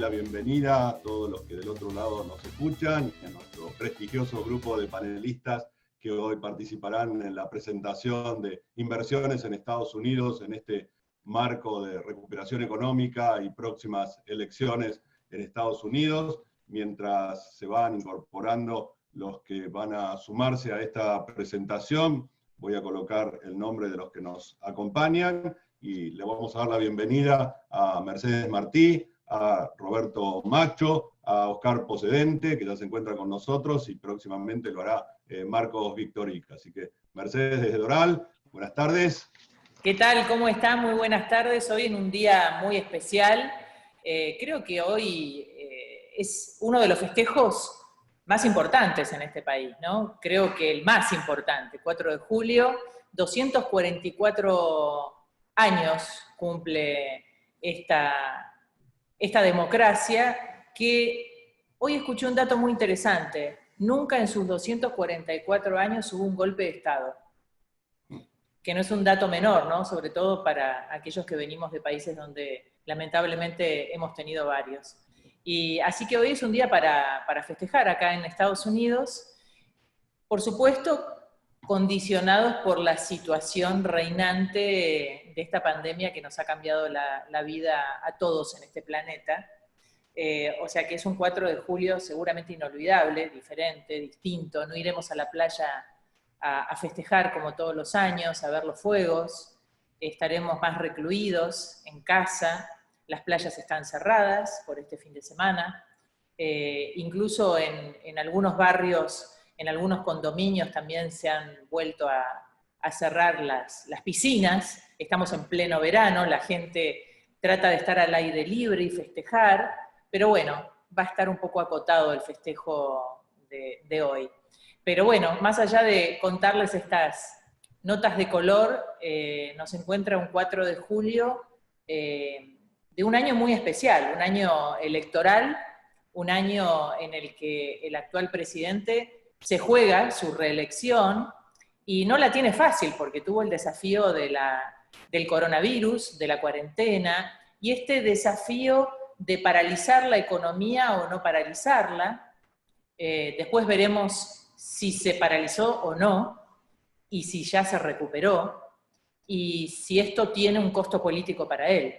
la bienvenida a todos los que del otro lado nos escuchan y a nuestro prestigioso grupo de panelistas que hoy participarán en la presentación de inversiones en Estados Unidos en este marco de recuperación económica y próximas elecciones en Estados Unidos. Mientras se van incorporando los que van a sumarse a esta presentación, voy a colocar el nombre de los que nos acompañan y le vamos a dar la bienvenida a Mercedes Martí, a Roberto Macho, a Oscar Pocedente, que ya se encuentra con nosotros, y próximamente lo hará Marcos Victorica. Así que, Mercedes desde Doral, buenas tardes. ¿Qué tal? ¿Cómo están? Muy buenas tardes. Hoy en un día muy especial. Creo que hoy es uno de los festejos más importantes en este país, ¿no? Creo que el más importante, 4 de julio, 244 años cumple esta democracia, que hoy escuché un dato muy interesante. Nunca en sus 244 años hubo un golpe de Estado, que no es un dato menor, ¿no? Sobre todo para aquellos que venimos de países donde lamentablemente hemos tenido varios. Y así que hoy es un día para festejar acá en Estados Unidos, por supuesto condicionados por la situación reinante de esta pandemia que nos ha cambiado la vida a todos en este planeta. O sea que es un 4 de julio seguramente inolvidable, diferente, distinto. No iremos a la playa a festejar como todos los años, a ver los fuegos, estaremos más recluidos en casa, las playas están cerradas por este fin de semana, incluso en algunos barrios, en algunos condominios también se han vuelto a cerrar las piscinas, estamos en pleno verano, la gente trata de estar al aire libre y festejar, pero bueno, va a estar un poco acotado el festejo de hoy. Pero bueno, más allá de contarles estas notas de color, nos encuentra un 4 de julio de un año muy especial, un año electoral, un año en el que el actual presidente se juega su reelección y no la tiene fácil porque tuvo el desafío del coronavirus, de la cuarentena, y este desafío de paralizar la economía o no paralizarla. Después veremos si se paralizó o no, y si ya se recuperó, y si esto tiene un costo político para él.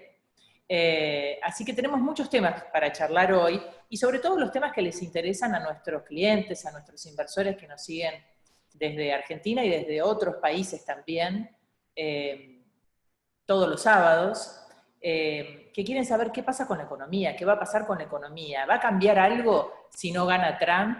Así que tenemos muchos temas para charlar hoy, y sobre todo los temas que les interesan a nuestros clientes, a nuestros inversores que nos siguen desde Argentina y desde otros países también, todos los sábados, que quieren saber qué pasa con la economía, qué va a pasar con la economía, ¿va a cambiar algo si no gana Trump?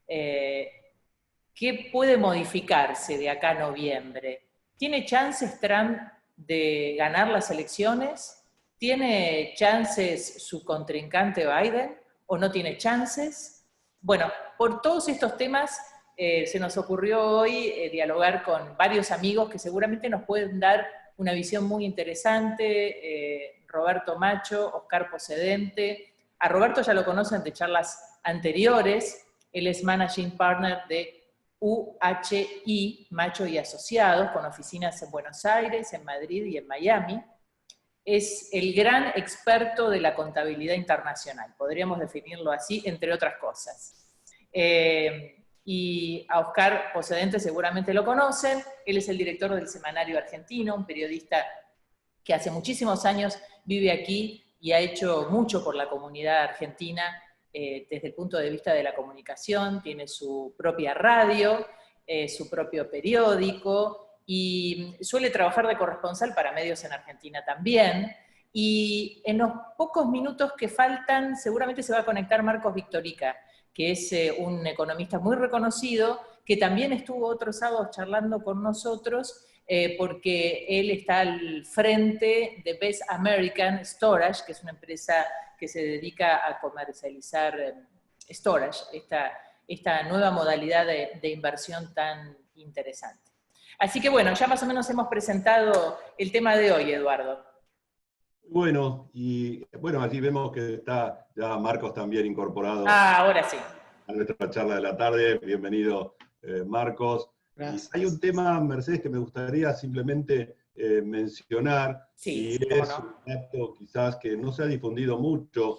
¿Qué puede modificarse de acá a noviembre? ¿Tiene chances Trump de ganar las elecciones? ¿Tiene chances su contrincante Biden o no tiene chances? Bueno, por todos estos temas se nos ocurrió hoy dialogar con varios amigos que seguramente nos pueden dar una visión muy interesante. Roberto Macho, Oscar Pocedente. A Roberto ya lo conocen de charlas anteriores. Él es Managing Partner de UHI, Macho y Asociados, con oficinas en Buenos Aires, en Madrid y en Miami. Es el gran experto de la contabilidad internacional, podríamos definirlo así, entre otras cosas. Y a Oscar Pocedente seguramente lo conocen, él es el director del Semanario Argentino, un periodista que hace muchísimos años vive aquí y ha hecho mucho por la comunidad argentina desde el punto de vista de la comunicación, tiene su propia radio, su propio periódico, y suele trabajar de corresponsal para medios en Argentina también. Y en los pocos minutos que faltan, seguramente se va a conectar Marcos Victorica, que es un economista muy reconocido, que también estuvo otros sábados charlando con nosotros, porque él está al frente de Best American Storage, que es una empresa que se dedica a comercializar storage, esta nueva modalidad de inversión tan interesante. Así que bueno, ya más o menos hemos presentado el tema de hoy, Eduardo. Bueno, y bueno, allí vemos que está ya Marcos también incorporado. Ahora sí. A nuestra charla de la tarde. Bienvenido, Marcos. Gracias. Hay un tema, Mercedes, que me gustaría simplemente mencionar, Sí, y cómo es no. un dato quizás que no se ha difundido mucho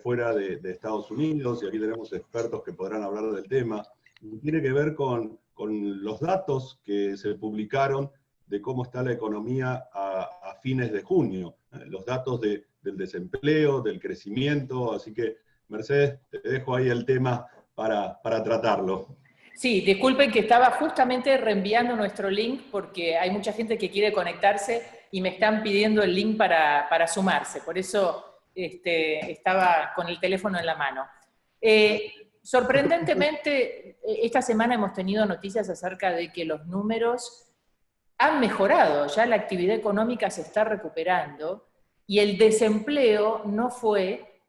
fuera de Estados Unidos, y aquí tenemos expertos que podrán hablar del tema, y tiene que ver con los datos que se publicaron de cómo está la economía a fines de junio, los datos del desempleo, del crecimiento, así que Mercedes, te dejo ahí el tema para tratarlo. Sí, disculpen que estaba justamente reenviando nuestro link porque hay mucha gente que quiere conectarse y me están pidiendo el link para sumarse. Por eso estaba con el teléfono en la mano. Sorprendentemente, esta semana hemos tenido noticias acerca de que los números han mejorado, ya la actividad económica se está recuperando y el desempleo no fue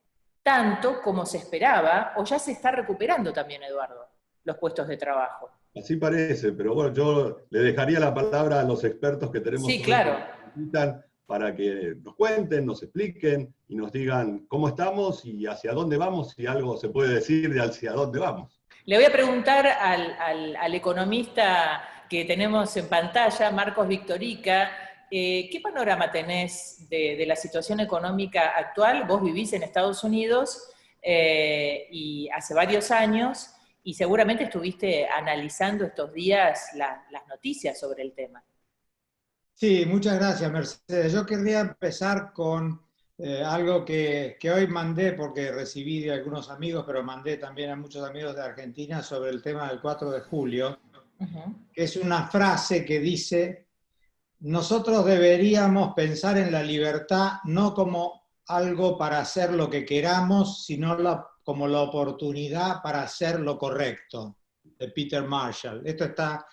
tanto como se esperaba, o ya se está recuperando también, Eduardo, los puestos de trabajo. Así parece, pero bueno, yo le dejaría la palabra a los expertos que tenemos Sí, hoy que claro. nos visitan para que nos cuenten, nos expliquen y nos digan cómo estamos y hacia dónde vamos, si algo se puede decir de hacia dónde vamos. Le voy a preguntar al economista que tenemos en pantalla, Marcos Victorica, ¿qué panorama tenés de la situación económica actual? Vos vivís en Estados Unidos y hace varios años y seguramente estuviste analizando estos días las noticias sobre el tema. Sí, muchas gracias, Mercedes. Yo querría empezar con algo que hoy mandé, porque recibí de algunos amigos, pero mandé también a muchos amigos de Argentina sobre el tema del 4 de julio, que es una frase que dice: nosotros deberíamos pensar en la libertad no como algo para hacer lo que queramos, sino como la oportunidad para hacer lo correcto, de Peter Marshall. Esto está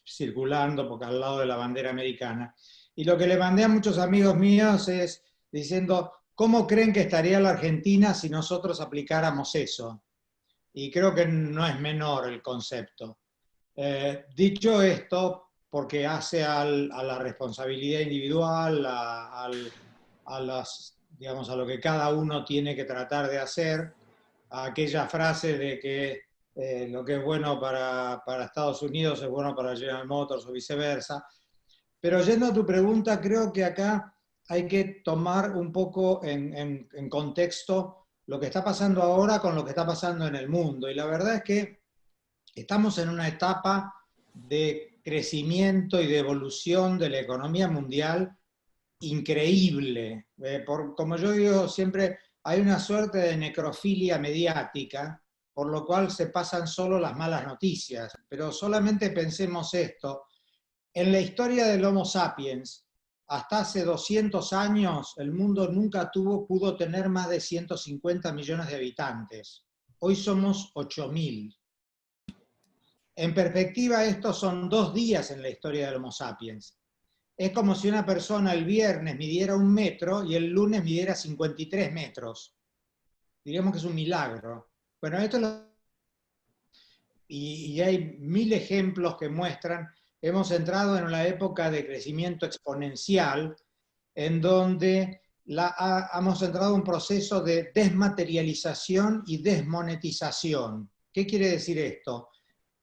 circulando porque al lado de la bandera americana. Y lo que le mandé a muchos amigos míos es diciendo: ¿cómo creen que estaría la Argentina si nosotros aplicáramos eso? Y creo que no es menor el concepto. Dicho esto, porque hace a la responsabilidad individual, digamos, a lo que cada uno tiene que tratar de hacer, a aquella frase de que lo que es bueno para Estados Unidos es bueno para General Motors o viceversa. Pero yendo a tu pregunta, creo que acá hay que tomar un poco en contexto lo que está pasando ahora con lo que está pasando en el mundo. Y la verdad es que estamos en una etapa de crecimiento y de evolución de la economía mundial increíble. Como yo digo siempre, hay una suerte de necrofilia mediática, por lo cual se pasan solo las malas noticias. Pero solamente pensemos esto: en la historia del Homo sapiens, hasta hace 200 años, el mundo nunca pudo tener más de 150 millones de habitantes. Hoy somos 8.000. En perspectiva, estos son 2 días en la historia del Homo sapiens. Es como si una persona el viernes midiera 1 metro y el lunes midiera 53 metros. Diríamos que es un milagro. Bueno, esto es y hay 1000 ejemplos que muestran. Hemos entrado en una época de crecimiento exponencial en donde hemos entrado en un proceso de desmaterialización y desmonetización. ¿Qué quiere decir esto?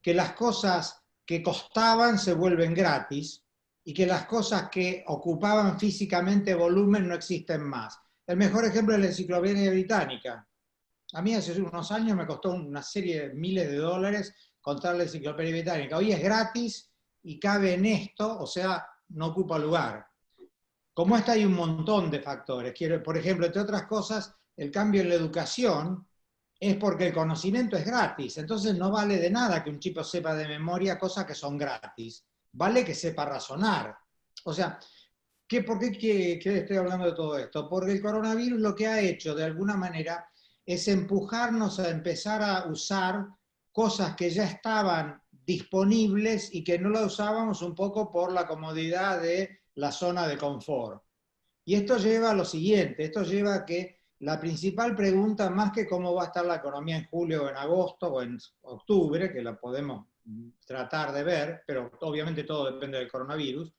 Que las cosas que costaban se vuelven gratis y que las cosas que ocupaban físicamente volumen no existen más. El mejor ejemplo es la Enciclopedia Británica. A mí hace unos años me costó una serie de miles de dólares contar la Enciclopedia Británica. Hoy es gratis y cabe en esto, o sea, no ocupa lugar. Como esta hay un montón de factores. Por ejemplo, entre otras cosas, el cambio en la educación es porque el conocimiento es gratis. Entonces no vale de nada que un chico sepa de memoria cosas que son gratis. Vale que sepa razonar. O sea, ¿por qué estoy hablando de todo esto? Porque el coronavirus lo que ha hecho, de alguna manera, es empujarnos a empezar a usar cosas que ya estaban disponibles y que no las usábamos un poco por la comodidad de la zona de confort. Y esto lleva a lo siguiente: esto lleva a que la principal pregunta, más que cómo va a estar la economía en julio o en agosto o en octubre, que la podemos tratar de ver, pero obviamente todo depende del coronavirus,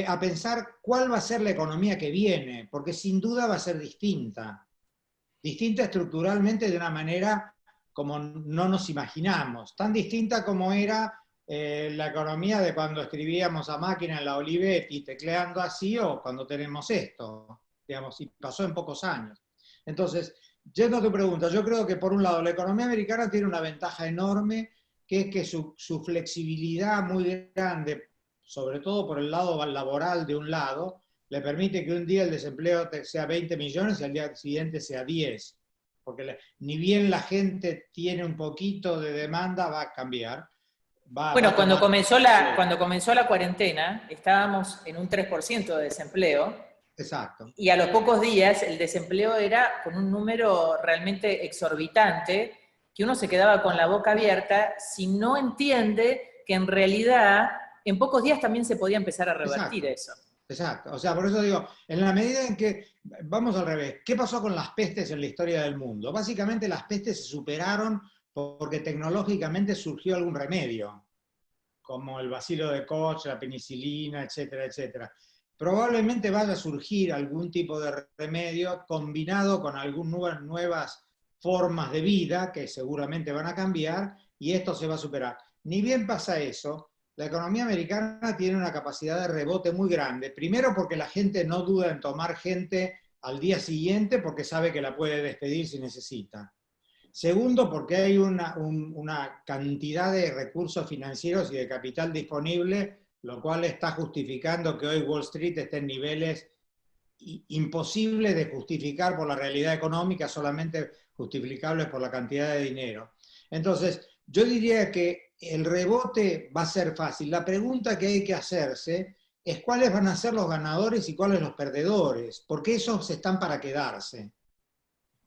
a pensar cuál va a ser la economía que viene, porque sin duda va a ser distinta estructuralmente de una manera como no nos imaginamos, tan distinta como era la economía de cuando escribíamos a máquina en la Olivetti, tecleando así, o cuando tenemos esto, digamos, y pasó en pocos años. Entonces, yendo a tu pregunta, yo creo que por un lado la economía americana tiene una ventaja enorme, que es que su flexibilidad muy grande, sobre todo por el lado laboral de un lado, le permite que un día el desempleo sea 20 millones y al día siguiente sea 10. Porque ni bien la gente tiene un poquito de demanda, va a cambiar. Bueno, cuando comenzó la cuarentena, estábamos en un 3% de desempleo. Exacto. Y a los pocos días el desempleo era con un número realmente exorbitante, que uno se quedaba con la boca abierta si no entiende que en realidad en pocos días también se podía empezar a revertir eso. Exacto, o sea, por eso digo, en la medida en que, vamos al revés, ¿qué pasó con las pestes en la historia del mundo? Básicamente las pestes se superaron porque tecnológicamente surgió algún remedio, como el bacilo de Koch, la penicilina, etcétera, etcétera. Probablemente vaya a surgir algún tipo de remedio combinado con algunas nuevas formas de vida que seguramente van a cambiar y esto se va a superar. Ni bien pasa eso, la economía americana tiene una capacidad de rebote muy grande. Primero porque la gente no duda en tomar gente al día siguiente porque sabe que la puede despedir si necesita. Segundo, porque hay una cantidad de recursos financieros y de capital disponible, lo cual está justificando que hoy Wall Street esté en niveles imposibles de justificar por la realidad económica, solamente justificables por la cantidad de dinero. Entonces, yo diría que el rebote va a ser fácil. La pregunta que hay que hacerse es cuáles van a ser los ganadores y cuáles los perdedores, porque esos están para quedarse.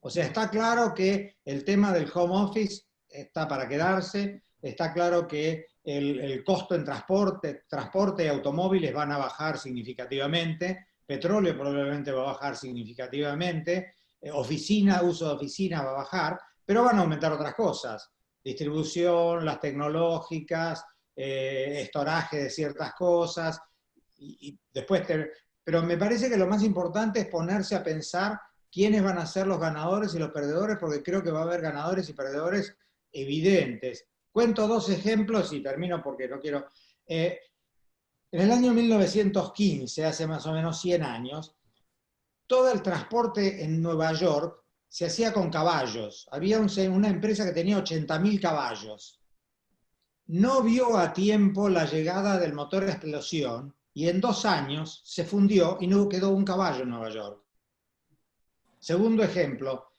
O sea, está claro que el tema del home office está para quedarse, está claro que el costo en transporte y automóviles van a bajar significativamente, petróleo probablemente va a bajar significativamente, uso de oficina va a bajar, pero van a aumentar otras cosas, distribución, las tecnológicas, estoraje de ciertas cosas, y después, pero me parece que lo más importante es ponerse a pensar quiénes van a ser los ganadores y los perdedores, porque creo que va a haber ganadores y perdedores evidentes. Cuento dos ejemplos y termino porque no quiero. En el año 1915, hace más o menos 100 años, todo el transporte en Nueva York se hacía con caballos. Había una empresa que tenía 80.000 caballos. No vio a tiempo la llegada del motor a explosión y en 2 años se fundió y no quedó un caballo en Nueva York. Segundo ejemplo,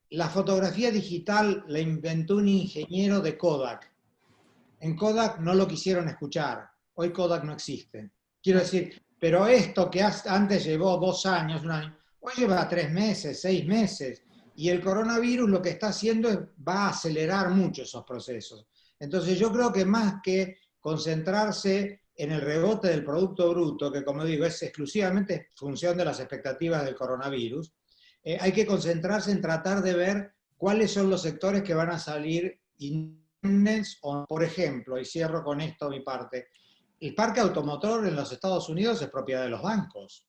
la fotografía digital la inventó un ingeniero de Kodak. En Kodak no lo quisieron escuchar. Hoy Kodak no existe. Quiero decir, pero esto que antes llevó 2 años, 1 año, hoy lleva 3 meses, 6 meses. Y el coronavirus lo que está haciendo es, va a acelerar mucho esos procesos. Entonces yo creo que más que concentrarse en el rebote del Producto Bruto, que como digo es exclusivamente función de las expectativas del coronavirus, hay que concentrarse en tratar de ver cuáles son los sectores que van a salir indemnes, o, por ejemplo, y cierro con esto mi parte, el parque automotor en los Estados Unidos es propiedad de los bancos.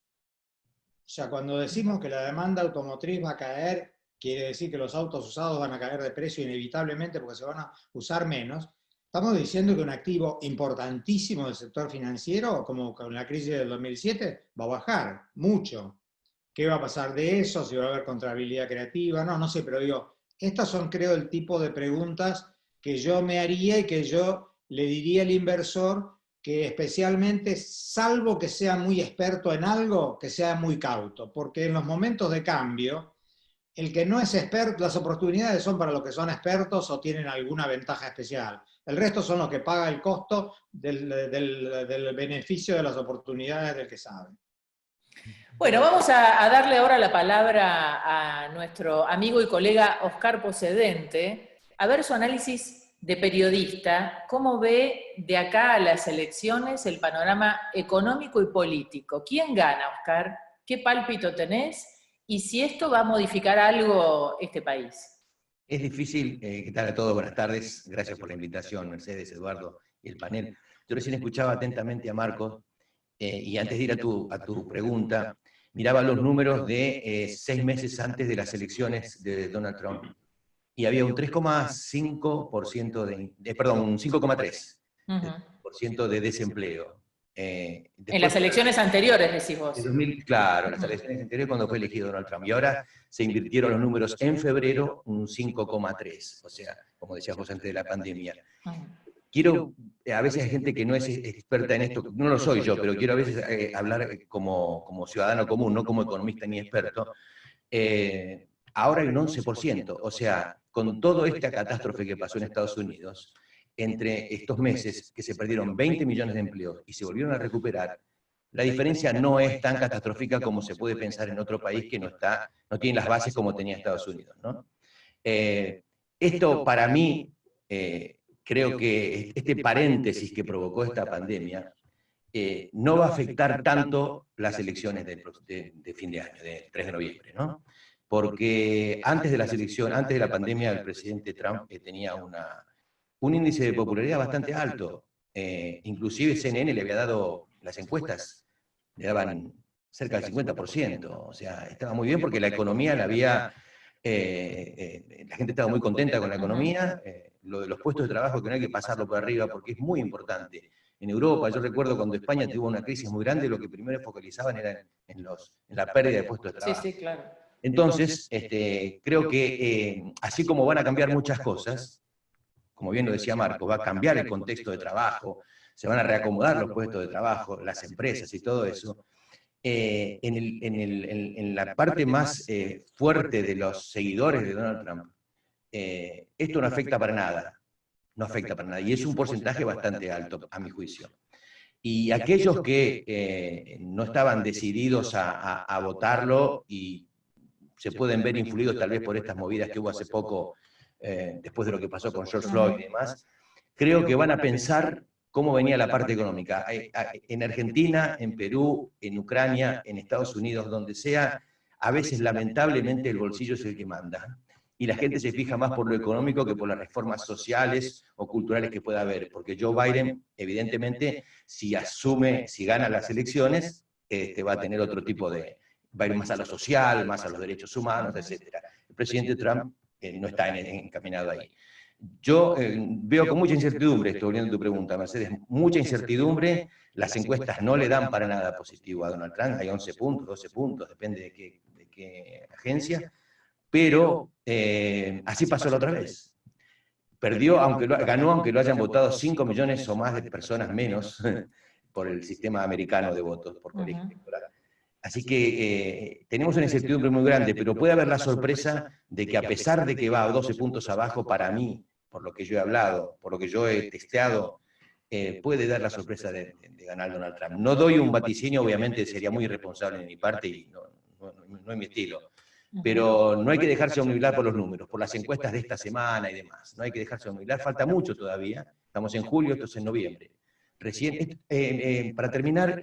O sea, cuando decimos que la demanda automotriz va a caer, quiere decir que los autos usados van a caer de precio inevitablemente porque se van a usar menos. Estamos diciendo que un activo importantísimo del sector financiero, como con la crisis del 2007, va a bajar mucho. ¿Qué va a pasar de eso? ¿Si va a haber contrahabilidad creativa? No sé, pero digo, estas son, creo, el tipo de preguntas que yo me haría y que yo le diría al inversor que especialmente, salvo que sea muy experto en algo, que sea muy cauto, porque en los momentos de cambio, el que no es experto, las oportunidades son para los que son expertos o tienen alguna ventaja especial. El resto son los que pagan el costo del beneficio de las oportunidades del que sabe. Bueno, vamos a darle ahora la palabra a nuestro amigo y colega Oscar Pocedente, a ver su análisis de periodista, cómo ve de acá a las elecciones el panorama económico y político. ¿Quién gana, Oscar? ¿Qué pálpito tenés? Y si esto va a modificar algo este país. Es difícil, ¿qué tal a todos? Buenas tardes, gracias por la invitación, Mercedes, Eduardo y el panel. Yo recién escuchaba atentamente a Marcos, y antes de ir a tu pregunta, miraba los números de 6 meses antes de las elecciones de Donald Trump, y había un 3,5% perdón, un 5,3% de desempleo. En las elecciones anteriores, decís vos. Claro, en las elecciones anteriores cuando fue elegido Donald Trump. Y ahora se invirtieron los números en febrero un 5,3, o sea, como decías vos antes de la pandemia. A veces hay gente que no es experta en esto, no lo soy yo, pero quiero a veces hablar como ciudadano común, no como economista ni experto. Ahora hay un 11%, o sea, con toda esta catástrofe que pasó en Estados Unidos, entre estos meses que se perdieron 20 millones de empleos y se volvieron a recuperar, la diferencia no es tan catastrófica como se puede pensar en otro país que no tiene las bases como tenía Estados Unidos, ¿no? Esto para mí, creo que este paréntesis que provocó esta pandemia no va a afectar tanto las elecciones de fin de año, del 3 de noviembre, ¿no? Porque antes de la pandemia, el presidente Trump tenía un índice de popularidad bastante alto. Inclusive CNN le había dado las encuestas, le daban cerca del 50%. O sea, estaba muy bien porque la economía la gente estaba muy contenta con la economía. Lo de los puestos de trabajo que no hay que pasarlo por arriba porque es muy importante. En Europa, yo recuerdo cuando España tuvo una crisis muy grande, lo que primero focalizaban era en la pérdida de puestos de trabajo. Sí, claro. Entonces, creo que así como van a cambiar muchas cosas, como bien lo decía Marco, va a cambiar el contexto de trabajo, se van a reacomodar los puestos de trabajo, las empresas y todo eso. En la parte más fuerte de los seguidores de Donald Trump, esto no afecta para nada. No afecta para nada. Y es un porcentaje bastante alto, a mi juicio. Y aquellos que no estaban decididos a votarlo y se pueden ver influidos tal vez por estas movidas que hubo hace poco, después de lo que pasó con George Floyd y demás, creo que van a pensar cómo venía la parte económica. En Argentina, en Perú, en Ucrania, en Estados Unidos, donde sea, a veces lamentablemente el bolsillo es el que manda. Y la gente se fija más por lo económico que por las reformas sociales o culturales que pueda haber. Porque Joe Biden, evidentemente, si gana las elecciones, va a tener otro tipo de... va a ir más a lo social, más a los derechos humanos, etc. El presidente Trump no está encaminado ahí. Yo veo con mucha incertidumbre, estoy volviendo a tu pregunta, Mercedes, mucha incertidumbre, las encuestas no le dan para nada positivo a Donald Trump, hay 11 puntos, 12 puntos, depende de qué agencia, pero así pasó la otra vez. Perdió, ganó aunque lo hayan votado 5 millones o más de personas menos por el sistema americano de votos por colegio electoral. Así que tenemos una incertidumbre muy grande, pero puede haber la sorpresa de que a pesar de que va a 12 puntos abajo, para mí, por lo que yo he hablado, por lo que yo he testeado, puede dar la sorpresa de ganar Donald Trump. No doy un vaticinio, obviamente sería muy irresponsable de mi parte y no es mi estilo. Pero no hay que dejarse omniblar por los números, por las encuestas de esta semana y demás. No hay que dejarse omniblar, falta mucho todavía. Estamos en julio, esto es en noviembre. Recién, para terminar,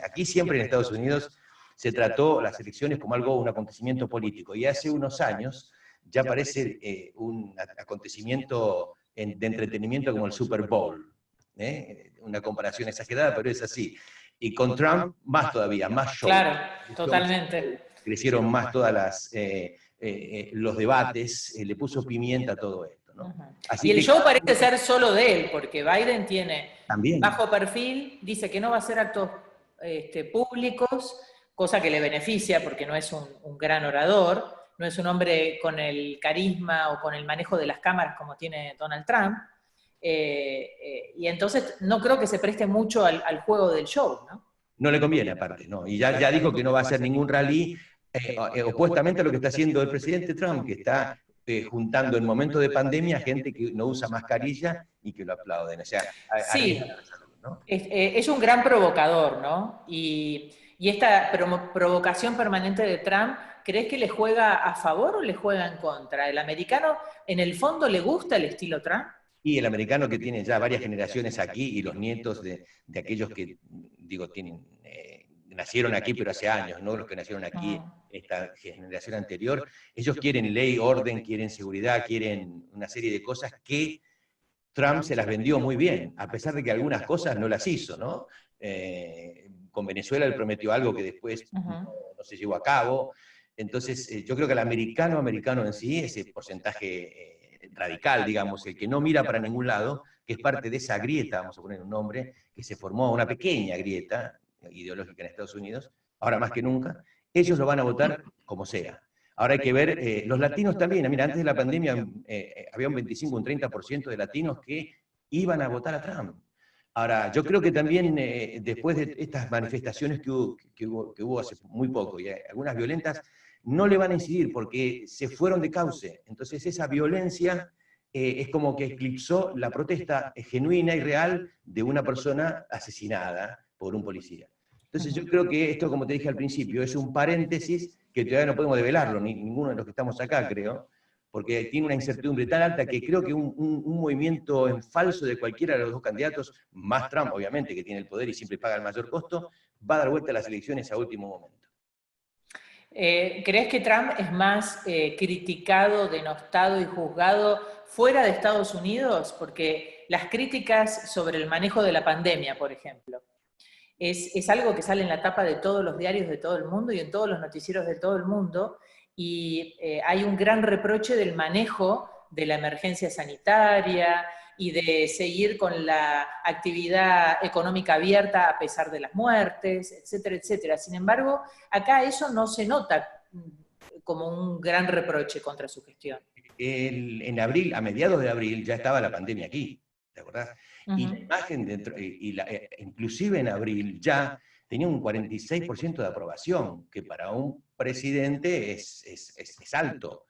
aquí siempre en Estados Unidos se trató las elecciones como un acontecimiento político, y hace unos años ya parece un acontecimiento de entretenimiento como el Super Bowl. Una comparación exagerada, pero es así. Y con Trump, más todavía, más show. Claro, totalmente. Crecieron más todas los debates, le puso pimienta a todo esto, ¿no? Y el show parece ser solo de él, porque Biden tiene bajo perfil, dice que no va a hacer actos públicos, cosa que le beneficia porque no es un gran orador, no es un hombre con el carisma o con el manejo de las cámaras como tiene Donald Trump, y entonces no creo que se preste mucho al juego del show, ¿no? No le conviene aparte, ¿no? Y ya dijo que no va a hacer ningún rally, opuestamente a lo que está haciendo el presidente Trump, que está juntando en momentos de pandemia gente que no usa mascarilla y que lo aplauden. O sea, sí, ¿no? Es un gran provocador, ¿no? Y esta provocación permanente de Trump, ¿crees que le juega a favor o le juega en contra? ¿El americano en el fondo le gusta el estilo Trump? Y el americano que tiene ya varias generaciones aquí y los nietos de aquellos que, digo, nacieron aquí pero hace años, ¿no? Los que nacieron aquí, esta generación anterior, ellos quieren ley, orden, quieren seguridad, quieren una serie de cosas que Trump se las vendió muy bien, a pesar de que algunas cosas no las hizo, ¿no? Con Venezuela él prometió algo que después no se llevó a cabo. Entonces, yo creo que el americano en sí, ese porcentaje radical, digamos, el que no mira para ningún lado, que es parte de esa grieta, vamos a poner un nombre, que se formó, una pequeña grieta ideológica en Estados Unidos, ahora más que nunca, ellos lo van a votar como sea. Ahora hay que ver, los latinos también, mira, antes de la pandemia había un 25, un 30% de latinos que iban a votar a Trump. Ahora, yo creo que también después de estas manifestaciones que hubo hace muy poco, y algunas violentas, no le van a incidir porque se fueron de cauce. Entonces esa violencia es como que eclipsó la protesta genuina y real de una persona asesinada por un policía. Entonces yo creo que esto, como te dije al principio, es un paréntesis que todavía no podemos develarlo, ninguno de los que estamos acá, creo, porque tiene una incertidumbre tan alta que creo que un movimiento en falso de cualquiera de los dos candidatos, más Trump, obviamente, que tiene el poder y siempre paga el mayor costo, va a dar vuelta a las elecciones a último momento. ¿Crees que Trump es más criticado, denostado y juzgado fuera de Estados Unidos? Porque las críticas sobre el manejo de la pandemia, por ejemplo, es algo que sale en la tapa de todos los diarios de todo el mundo y en todos los noticieros de todo el mundo, y hay un gran reproche del manejo de la emergencia sanitaria y de seguir con la actividad económica abierta a pesar de las muertes, etcétera, etcétera. Sin embargo, acá eso no se nota como un gran reproche contra su gestión. En abril, a mediados de abril, ya estaba la pandemia aquí, ¿te acordás? Y la imagen, inclusive en abril, ya tenía un 46% de aprobación, que para un presidente es alto.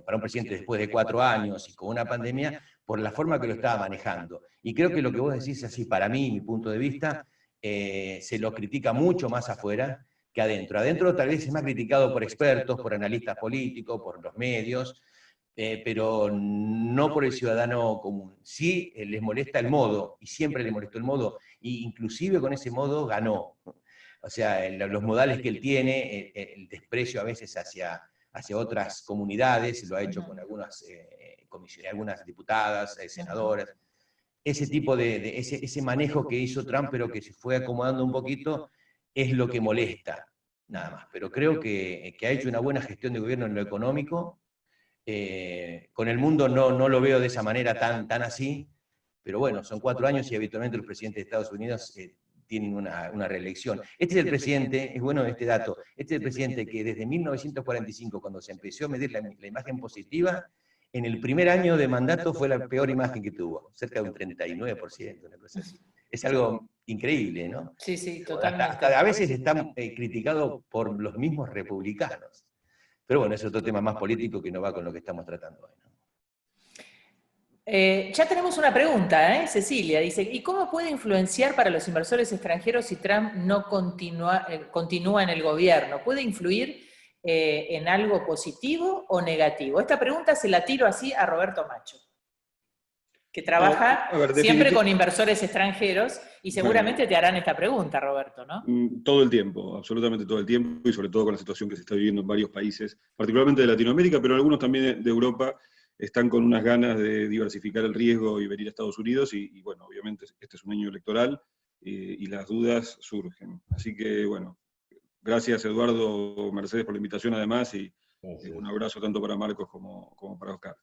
Para un presidente después de 4 años y con una pandemia, por la forma que lo estaba manejando. Y creo que lo que vos decís así, para mí, mi punto de vista, se lo critica mucho más afuera que adentro. Adentro tal vez es más criticado por expertos, por analistas políticos, por los medios, pero no por el ciudadano común. Sí les molesta el modo, y siempre le molestó el modo, e inclusive con ese modo ganó. O sea, los modales que él tiene, el desprecio a veces hacia otras comunidades, lo ha hecho con algunas algunas diputadas, senadoras, ese tipo ese manejo que hizo Trump, pero que se fue acomodando un poquito, es lo que molesta, nada más. Pero creo que ha hecho una buena gestión de gobierno en lo económico. Con el mundo no lo veo de esa manera tan así, pero bueno, son 4 años y habitualmente los presidentes de Estados Unidos tienen una reelección. Este es el presidente, es bueno este dato, este es el presidente que desde 1945, cuando se empezó a medir la imagen positiva, en el primer año de mandato fue la peor imagen que tuvo, cerca de un 39%, una cosa así. Es algo increíble, ¿no? Sí, sí, totalmente. Hasta a veces está criticado por los mismos republicanos. Pero bueno, es otro tema más político que no va con lo que estamos tratando hoy, ¿no? Ya tenemos una pregunta, Cecilia, dice, ¿y cómo puede influenciar para los inversores extranjeros si Trump no continúa en el gobierno? ¿Puede influir en algo positivo o negativo? Esta pregunta se la tiro así a Roberto Macho, que trabaja siempre con inversores extranjeros, y seguramente te harán esta pregunta, Roberto, ¿no? Todo el tiempo, absolutamente todo el tiempo, y sobre todo con la situación que se está viviendo en varios países, particularmente de Latinoamérica, pero algunos también de Europa, están con unas ganas de diversificar el riesgo y venir a Estados Unidos, y bueno, obviamente este es un año electoral, y las dudas surgen. Así que, bueno, gracias Eduardo, Mercedes, por la invitación además, y un abrazo tanto para Marcos como para Oscar.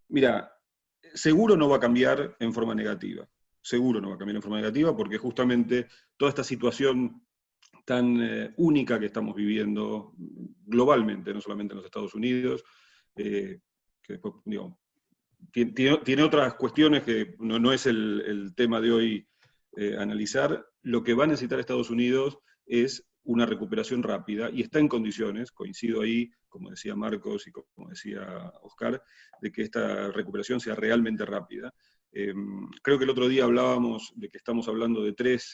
Mira, seguro no va a cambiar en forma negativa. Seguro no va a cambiar en forma negativa, porque justamente toda esta situación tan única que estamos viviendo globalmente, no solamente en los Estados Unidos, que después, digamos, tiene otras cuestiones que no es el tema de hoy analizar. Lo que va a necesitar Estados Unidos es una recuperación rápida, y está en condiciones, coincido ahí, como decía Marcos y como decía Oscar, de que esta recuperación sea realmente rápida. Creo que el otro día hablábamos de que estamos hablando de tres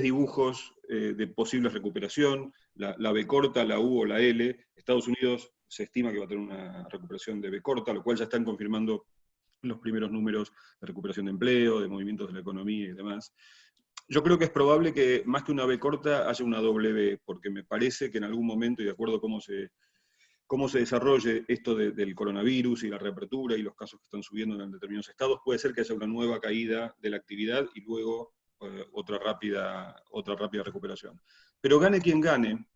dibujos de posible recuperación, la B corta, la U o la L. Estados Unidos se estima que va a tener una recuperación de B corta, lo cual ya están confirmando los primeros números de recuperación de empleo, de movimientos de la economía y demás. Yo creo que es probable que más que una B corta haya una W, porque me parece que en algún momento, y de acuerdo a cómo se desarrolle esto del coronavirus y la reapertura y los casos que están subiendo en determinados estados, puede ser que haya una nueva caída de la actividad y luego otra rápida recuperación. Pero gane quien gane,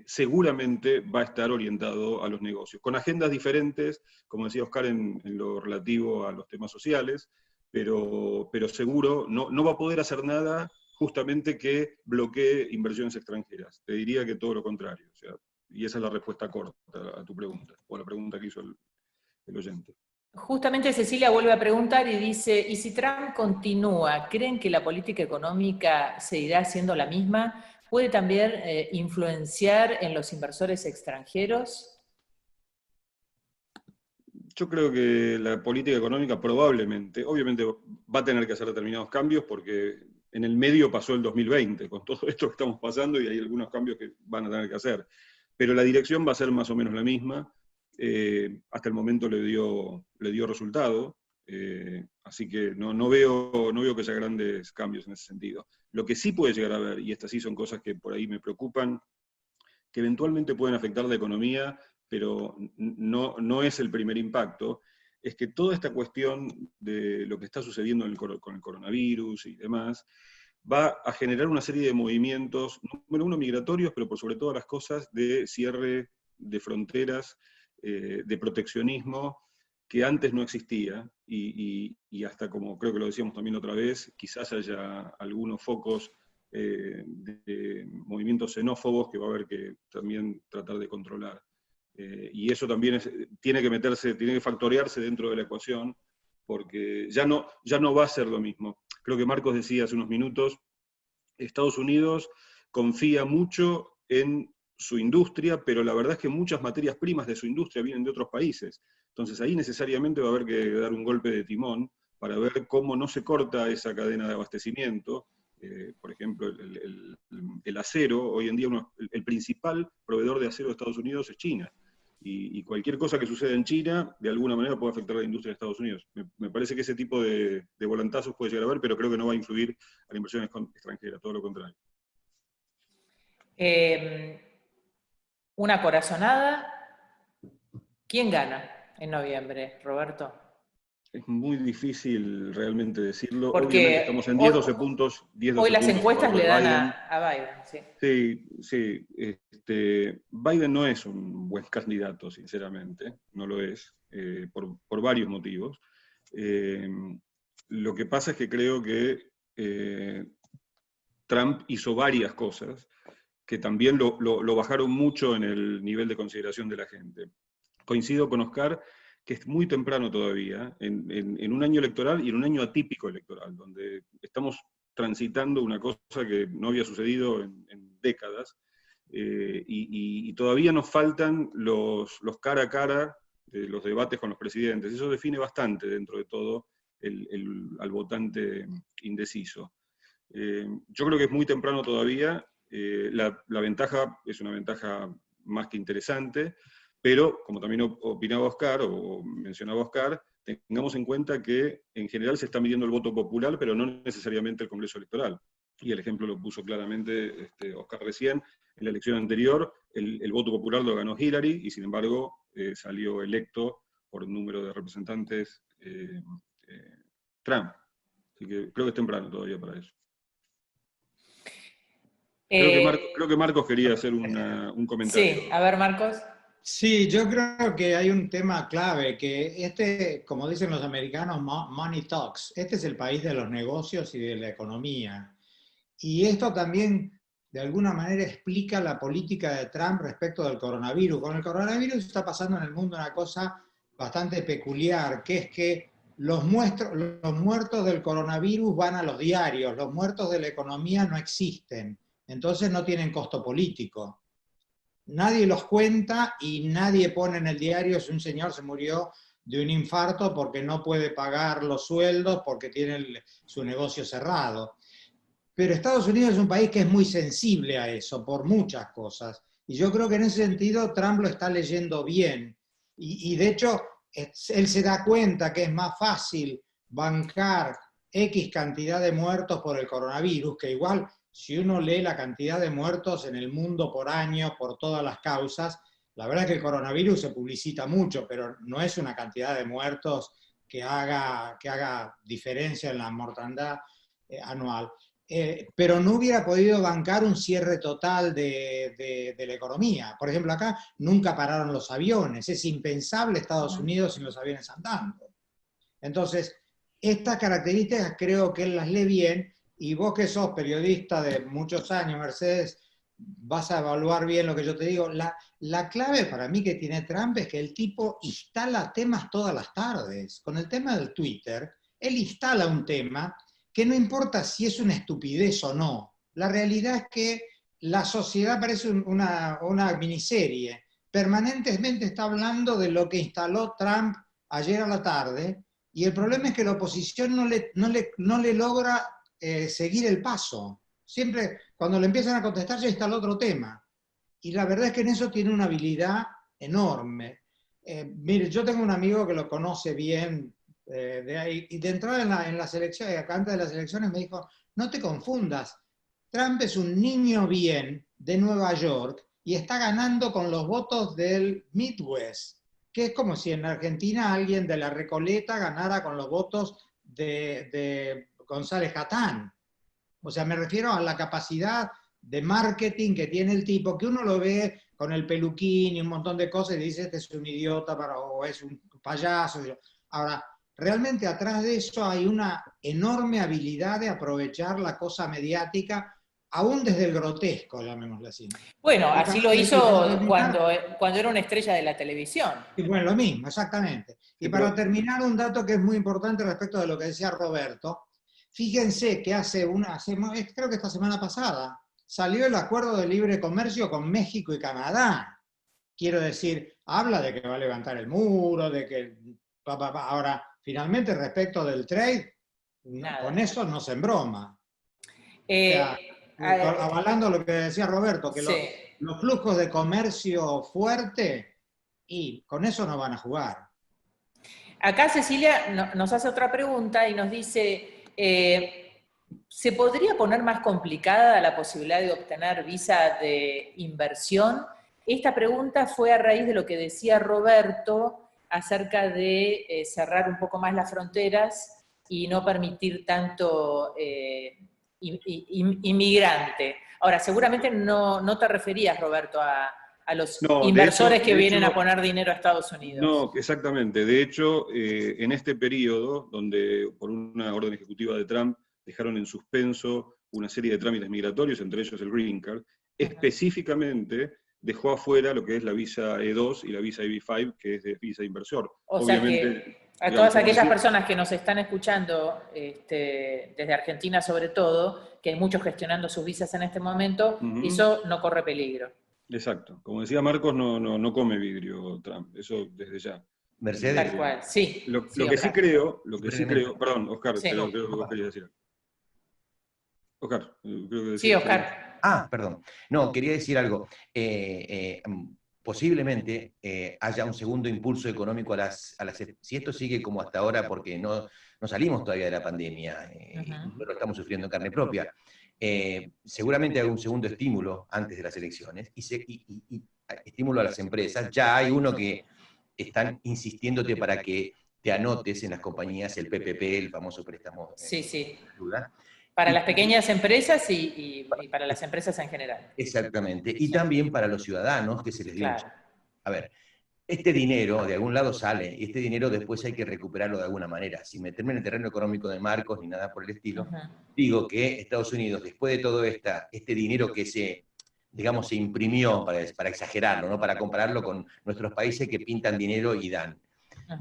seguramente va a estar orientado a los negocios, con agendas diferentes, como decía Oscar, en lo relativo a los temas sociales, pero seguro no va a poder hacer nada justamente que bloquee inversiones extranjeras. Te diría que todo lo contrario. O sea, y esa es la respuesta corta a tu pregunta, o a la pregunta que hizo el oyente. Justamente Cecilia vuelve a preguntar y dice, ¿y si Trump continúa, creen que la política económica seguirá siendo la misma? ¿Puede también influenciar en los inversores extranjeros? Yo creo que la política económica probablemente, obviamente va a tener que hacer determinados cambios porque en el medio pasó el 2020, con todo esto que estamos pasando, y hay algunos cambios que van a tener que hacer. Pero la dirección va a ser más o menos la misma. Hasta el momento le dio resultado, así que no veo que haya grandes cambios en ese sentido. Lo que sí puede llegar a ver, y estas sí son cosas que por ahí me preocupan, que eventualmente pueden afectar la economía, pero no es el primer impacto, es que toda esta cuestión de lo que está sucediendo con el coronavirus y demás, va a generar una serie de movimientos, número uno, migratorios, pero por sobre todas las cosas, de cierre de fronteras, de proteccionismo, que antes no existía, y hasta, como creo que lo decíamos también otra vez, quizás haya algunos focos de movimientos xenófobos que va a haber que también tratar de controlar. Y eso también tiene que factorearse dentro de la ecuación, porque ya no va a ser lo mismo. Creo que Marcos decía hace unos minutos, Estados Unidos confía mucho en su industria, pero la verdad es que muchas materias primas de su industria vienen de otros países. Entonces ahí necesariamente va a haber que dar un golpe de timón para ver cómo no se corta esa cadena de abastecimiento. Por ejemplo, el acero, hoy en día el principal proveedor de acero de Estados Unidos es China. Y cualquier cosa que suceda en China, de alguna manera puede afectar a la industria de Estados Unidos. Me parece que ese tipo de volantazos puede llegar a haber, pero creo que no va a influir a la inversión extranjera, todo lo contrario. Una corazonada. ¿Quién gana en noviembre, Roberto? Es muy difícil realmente decirlo. Porque obviamente estamos en 10-12 puntos. 10, 12 hoy las puntos encuestas le dan Biden. a Biden, sí. Sí. Biden no es un buen candidato, sinceramente. No lo es, por varios motivos. Lo que pasa es que creo que Trump hizo varias cosas que también lo bajaron mucho en el nivel de consideración de la gente. Coincido con Oscar que es muy temprano todavía, en un año electoral y en un año atípico electoral, donde estamos transitando una cosa que no había sucedido en décadas, y todavía nos faltan los cara a cara de los debates con los presidentes. Eso define bastante, dentro de todo, al votante indeciso. Yo creo que es muy temprano todavía. La ventaja es una ventaja más que interesante, pero, como también opinaba Oscar, o mencionaba Oscar, tengamos en cuenta que en general se está midiendo el voto popular, pero no necesariamente el Congreso Electoral. Y el ejemplo lo puso claramente Oscar recién. En la elección anterior, el voto popular lo ganó Hillary, y sin embargo salió electo por número de representantes Trump. Así que creo que es temprano todavía para eso. Creo que Marcos quería hacer un comentario. Sí, a ver, Marcos. Sí, yo creo que hay un tema clave, que como dicen los americanos, money talks. Este es el país de los negocios y de la economía. Y esto también, de alguna manera, explica la política de Trump respecto del coronavirus. Con el coronavirus está pasando en el mundo una cosa bastante peculiar, que es que los muertos del coronavirus van a los diarios, los muertos de la economía no existen, entonces no tienen costo político. Nadie los cuenta y nadie pone en el diario si un señor se murió de un infarto porque no puede pagar los sueldos, porque tiene su negocio cerrado. Pero Estados Unidos es un país que es muy sensible a eso, por muchas cosas. Y yo creo que en ese sentido Trump lo está leyendo bien. Y de hecho, él se da cuenta que es más fácil bancar X cantidad de muertos por el coronavirus, que igual, si uno lee la cantidad de muertos en el mundo por año, por todas las causas, la verdad es que el coronavirus se publicita mucho, pero no es una cantidad de muertos que haga diferencia en la mortandad anual. pero no hubiera podido bancar un cierre total de la economía. Por ejemplo, acá nunca pararon los aviones, es impensable Estados Unidos sin los aviones andando. Entonces, estas características creo que él las lee bien, y vos que sos periodista de muchos años, Mercedes, vas a evaluar bien lo que yo te digo. La clave para mí que tiene Trump es que el tipo instala temas todas las tardes. Con el tema del Twitter, él instala un tema que no importa si es una estupidez o no. La realidad es que la sociedad parece una miniserie. Permanentemente está hablando de lo que instaló Trump ayer a la tarde, y el problema es que la oposición no le logra seguir el paso. Siempre, cuando le empiezan a contestar, ya instaló otro tema. Y la verdad es que en eso tiene una habilidad enorme. Mire, yo tengo un amigo que lo conoce bien, y de entrada en las elecciones, acá antes de las elecciones, me dijo, no te confundas, Trump es un niño bien de Nueva York y está ganando con los votos del Midwest, que es como si en Argentina alguien de la Recoleta ganara con los votos de González Catán. O sea, me refiero a la capacidad de marketing que tiene el tipo, que uno lo ve con el peluquín y un montón de cosas y dice, este es un idiota o es un payaso. Ahora, realmente atrás de eso hay una enorme habilidad de aprovechar la cosa mediática, aún desde el grotesco, llamémoslo así. Bueno, así lo hizo cuando era una estrella de la televisión. Y bueno, lo mismo, exactamente. Y para terminar, un dato que es muy importante respecto de lo que decía Roberto. Fíjense que creo que esta semana pasada, salió el acuerdo de libre comercio con México y Canadá. Quiero decir, habla de que va a levantar el muro, de que... Ahora, finalmente, respecto del trade, con eso no se embroma. O sea, avalando lo que decía Roberto, que sí, los flujos de comercio fuerte, y con eso no van a jugar. Acá Cecilia nos hace otra pregunta y nos dice... ¿se podría poner más complicada la posibilidad de obtener visa de inversión? Esta pregunta fue a raíz de lo que decía Roberto acerca de cerrar un poco más las fronteras y no permitir tanto inmigrante. Ahora, seguramente no te referías, Roberto, a los inversores que vienen a poner dinero a Estados Unidos. No, exactamente. De hecho, en este periodo, donde por una orden ejecutiva de Trump dejaron en suspenso una serie de trámites migratorios, entre ellos el Green Card, específicamente dejó afuera lo que es la visa E2 y la visa EB5, que es de visa de inversor. Obviamente, que a todas aquellas personas que nos están escuchando, desde Argentina sobre todo, que hay muchos gestionando sus visas en este momento, eso no corre peligro. Exacto. Como decía Marcos, no come vidrio Trump, eso desde ya. Mercedes. Tal cual, sí. Lo que sí creo, perdón, Oscar, sí. creo que vos querías decir. Oscar, creo que decía. Sí, Oscar. Perdón. No, quería decir algo. Posiblemente haya un segundo impulso económico si esto sigue como hasta ahora, porque no salimos todavía de la pandemia, lo estamos sufriendo en carne propia. Seguramente hay un segundo estímulo antes de las elecciones, y estímulo a las empresas. Ya hay uno que están insistiéndote para que te anotes en las compañías el PPP, el famoso préstamo. Sí. Para las pequeñas empresas y para las empresas en general. Exactamente. Y también para los ciudadanos que se les dio. Claro. A ver, este dinero de algún lado sale, y este dinero después hay que recuperarlo de alguna manera. Sin meterme en el terreno económico de Marcos ni nada por el estilo, digo que Estados Unidos, después de todo este dinero que se imprimió, para exagerarlo, ¿no? Para compararlo con nuestros países que pintan dinero y dan.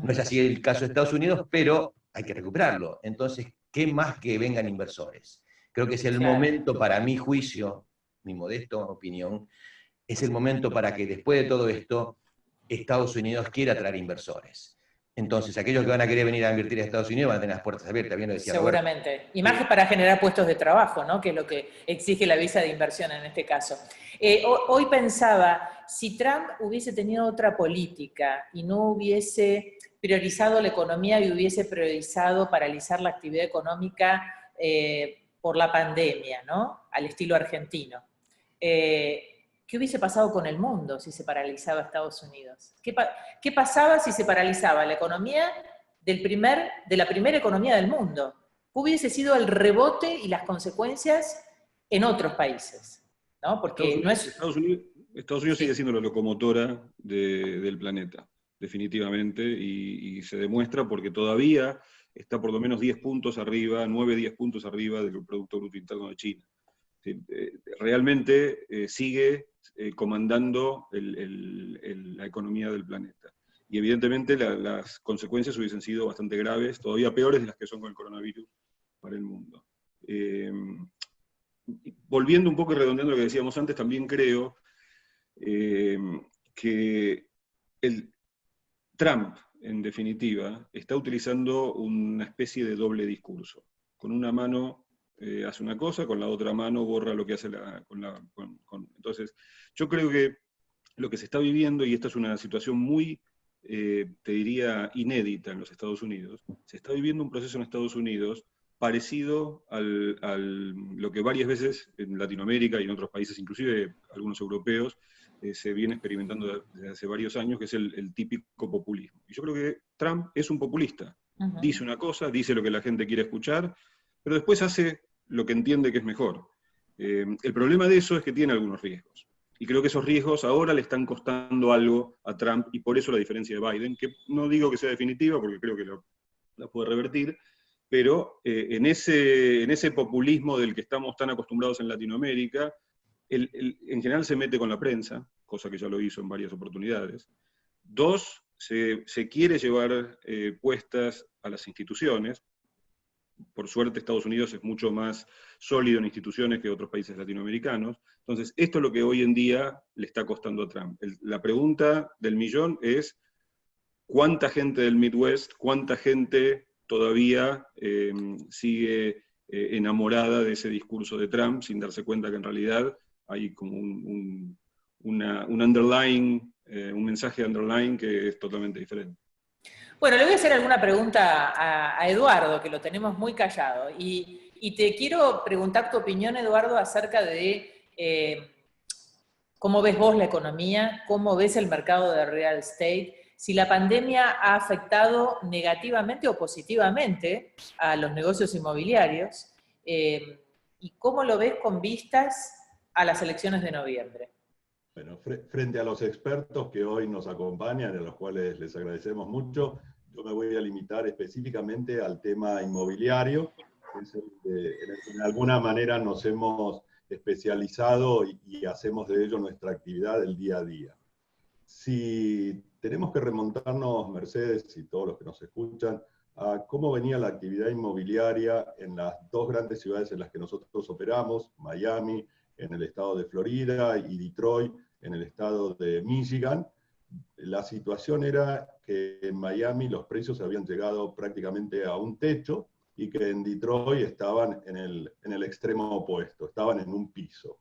No es así el caso de Estados Unidos, pero hay que recuperarlo. Entonces, ¿qué más que vengan inversores? Creo que es el momento, para mi juicio, mi modesto opinión, es el momento para que después de todo esto, Estados Unidos quiera traer inversores. Entonces, aquellos que van a querer venir a invertir a Estados Unidos van a tener las puertas abiertas, bien lo decía seguramente. Roberto. Y más para generar puestos de trabajo, ¿no? Que es lo que exige la visa de inversión en este caso. Hoy pensaba, si Trump hubiese tenido otra política y no hubiese priorizado la economía y hubiese priorizado paralizar la actividad económica por la pandemia, ¿no? Al estilo argentino. ¿Qué hubiese pasado con el mundo si se paralizaba Estados Unidos? ¿Qué pasaba si se paralizaba la economía de la primera economía del mundo? hubiese sido el rebote y las consecuencias en otros países, ¿no? Porque no es... Estados Unidos sigue siendo la locomotora del planeta, definitivamente, y se demuestra porque todavía está por lo menos 10 puntos arriba, 9, 10 puntos arriba del Producto Bruto Interno de China. Realmente sigue comandando la economía del planeta. Y evidentemente las consecuencias hubiesen sido bastante graves, todavía peores de las que son con el coronavirus para el mundo. Volviendo un poco y redondeando lo que decíamos antes, también creo que Trump, en definitiva, está utilizando una especie de doble discurso. Con una mano hace una cosa, con la otra mano borra lo que hace Entonces, yo creo que lo que se está viviendo, y esta es una situación muy, te diría, inédita en los Estados Unidos, se está viviendo un proceso en Estados Unidos parecido a lo que varias veces en Latinoamérica y en otros países, inclusive algunos europeos, se viene experimentando desde hace varios años, que es el típico populismo. Y yo creo que Trump es un populista. Dice una cosa, dice lo que la gente quiere escuchar, pero después hace lo que entiende que es mejor. El problema de eso es que tiene algunos riesgos. Y creo que esos riesgos ahora le están costando algo a Trump, y por eso la diferencia de Biden, que no digo que sea definitiva, porque creo que la puede revertir, pero en ese populismo del que estamos tan acostumbrados en Latinoamérica, en general se mete con la prensa, cosa que ya lo hizo en varias oportunidades. Dos, se quiere llevar puestas a las instituciones. Por suerte Estados Unidos es mucho más sólido en instituciones que otros países latinoamericanos. Entonces, esto es lo que hoy en día le está costando a Trump. La pregunta del millón es, ¿cuánta gente del Midwest, cuánta gente todavía sigue enamorada de ese discurso de Trump, sin darse cuenta que en realidad hay como un underlying, un mensaje underlying que es totalmente diferente? Bueno, le voy a hacer alguna pregunta a Eduardo, que lo tenemos muy callado. Y te quiero preguntar tu opinión, Eduardo, acerca de cómo ves vos la economía, cómo ves el mercado de real estate, si la pandemia ha afectado negativamente o positivamente a los negocios inmobiliarios, y cómo lo ves con vistas a las elecciones de noviembre. Bueno, frente a los expertos que hoy nos acompañan, a los cuales les agradecemos mucho, yo me voy a limitar específicamente al tema inmobiliario, que es en el que de alguna manera nos hemos especializado y hacemos de ello nuestra actividad del día a día. Si tenemos que remontarnos, Mercedes y todos los que nos escuchan, a cómo venía la actividad inmobiliaria en las dos grandes ciudades en las que nosotros operamos, Miami, en el estado de Florida, y Detroit, en el estado de Michigan, la situación era que en Miami los precios habían llegado prácticamente a un techo y que en Detroit estaban en el extremo opuesto, estaban en un piso.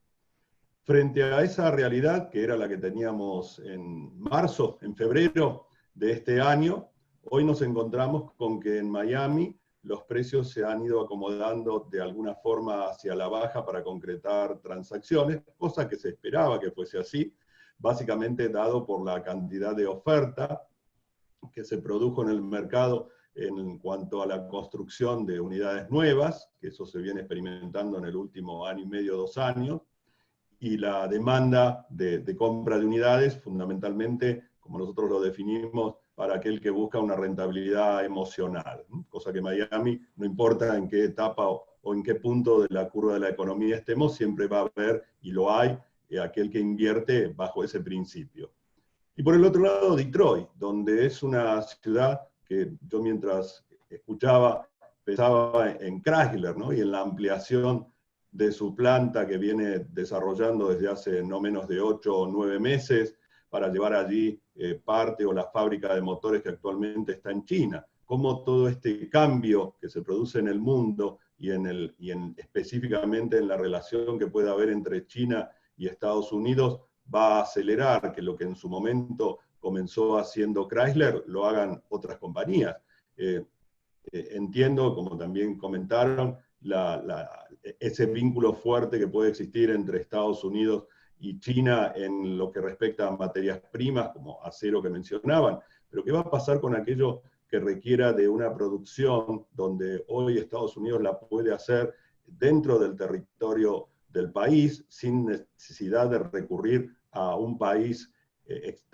Frente a esa realidad, que era la que teníamos en marzo, en febrero de este año, hoy nos encontramos con que en Miami los precios se han ido acomodando de alguna forma hacia la baja para concretar transacciones, cosa que se esperaba que fuese así, básicamente dado por la cantidad de oferta que se produjo en el mercado en cuanto a la construcción de unidades nuevas, que eso se viene experimentando en el último año y medio, 2 años, y la demanda de compra de unidades, fundamentalmente, como nosotros lo definimos, para aquel que busca una rentabilidad emocional, ¿no? Cosa que Miami, no importa en qué etapa o en qué punto de la curva de la economía estemos, siempre va a haber, y lo hay, aquel que invierte bajo ese principio. Y por el otro lado, Detroit, donde es una ciudad que yo mientras escuchaba pensaba en Chrysler, ¿no? Y en la ampliación de su planta que viene desarrollando desde hace no menos de 8 o 9 meses para llevar allí parte o la fábrica de motores que actualmente está en China. Cómo todo este cambio que se produce en el mundo y específicamente en la relación que puede haber entre China y Estados Unidos va a acelerar que lo que en su momento comenzó haciendo Chrysler lo hagan otras compañías. Entiendo, como también comentaron, ese vínculo fuerte que puede existir entre Estados Unidos y China en lo que respecta a materias primas, como acero que mencionaban, pero ¿qué va a pasar con aquello que requiera de una producción donde hoy Estados Unidos la puede hacer dentro del territorio del país, sin necesidad de recurrir a un país,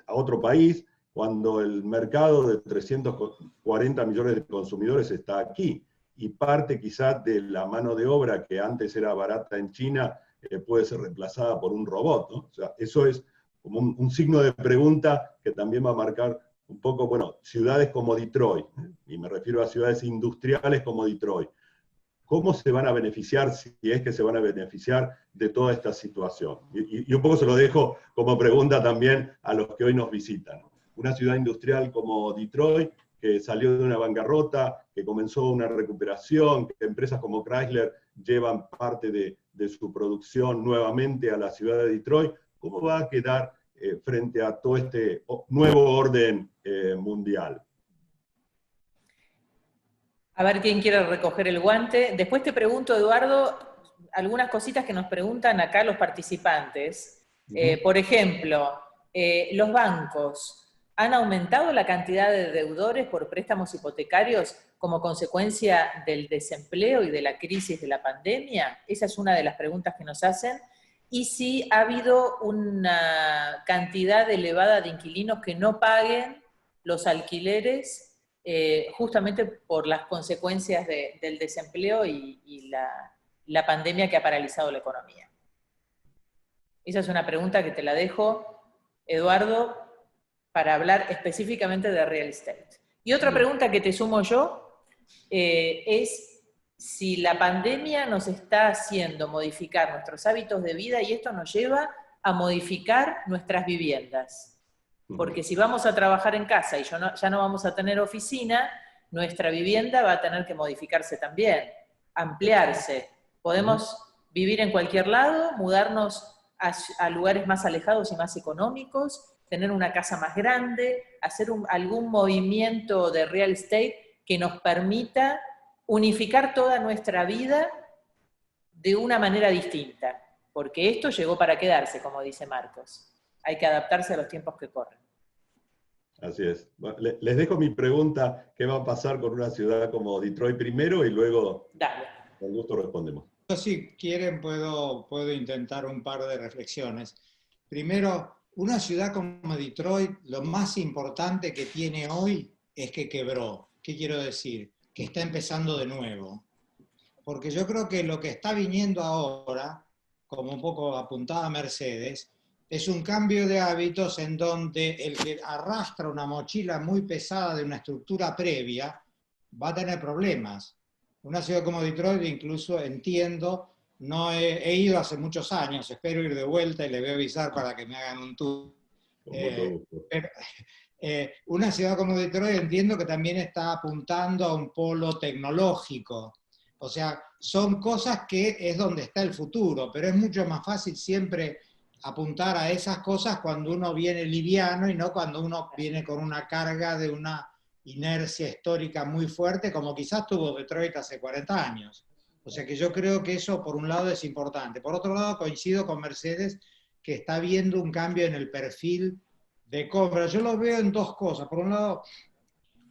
a otro país, cuando el mercado de 340 millones de consumidores está aquí, y parte quizás de la mano de obra que antes era barata en China puede ser reemplazada por un robot, ¿no? O sea, eso es como un signo de pregunta que también va a marcar un poco, bueno, ciudades como Detroit, y me refiero a ciudades industriales como Detroit. ¿Cómo se van a beneficiar, si es que se van a beneficiar de toda esta situación? Y un poco se lo dejo como pregunta también a los que hoy nos visitan. Una ciudad industrial como Detroit, que salió de una bancarrota, que comenzó una recuperación, que empresas como Chrysler llevan parte de su producción nuevamente a la ciudad de Detroit, ¿cómo va a quedar frente a todo este nuevo orden mundial? A ver quién quiere recoger el guante. Después te pregunto, Eduardo, algunas cositas que nos preguntan acá los participantes. Por ejemplo, los bancos, ¿han aumentado la cantidad de deudores por préstamos hipotecarios como consecuencia del desempleo y de la crisis de la pandemia? Esa es una de las preguntas que nos hacen. Y si ha habido una cantidad elevada de inquilinos que no paguen los alquileres justamente por las consecuencias del desempleo y la pandemia que ha paralizado la economía. Esa es una pregunta que te la dejo, Eduardo, para hablar específicamente de real estate. Y otra pregunta que te sumo yo es si la pandemia nos está haciendo modificar nuestros hábitos de vida y esto nos lleva a modificar nuestras viviendas. Porque si vamos a trabajar en casa y ya no vamos a tener oficina, nuestra vivienda va a tener que modificarse también, ampliarse. Podemos vivir en cualquier lado, mudarnos a lugares más alejados y más económicos, tener una casa más grande, hacer algún movimiento de real estate que nos permita unificar toda nuestra vida de una manera distinta. Porque esto llegó para quedarse, como dice Marcos. Hay que adaptarse a los tiempos que corren. Así es. Bueno, les dejo mi pregunta, ¿qué va a pasar con una ciudad como Detroit primero? Y luego, Dale. con gusto respondemos. Yo, si quieren, puedo intentar un par de reflexiones. Primero, una ciudad como Detroit, lo más importante que tiene hoy es que quebró. ¿Qué quiero decir? Que está empezando de nuevo. Porque yo creo que lo que está viniendo ahora, como un poco apuntaba Mercedes, es un cambio de hábitos en donde el que arrastra una mochila muy pesada de una estructura previa va a tener problemas. Una ciudad como Detroit, incluso entiendo, no he ido hace muchos años, espero ir de vuelta y les voy a avisar para que me hagan un tour. Una ciudad como Detroit entiendo que también está apuntando a un polo tecnológico. O sea, son cosas que es donde está el futuro, pero es mucho más fácil siempre apuntar a esas cosas cuando uno viene liviano y no cuando uno viene con una carga de una inercia histórica muy fuerte, como quizás tuvo Detroit hace 40 años. O sea que yo creo que eso por un lado es importante. Por otro lado coincido con Mercedes que está viendo un cambio en el perfil de compra. Yo lo veo en dos cosas. Por un lado,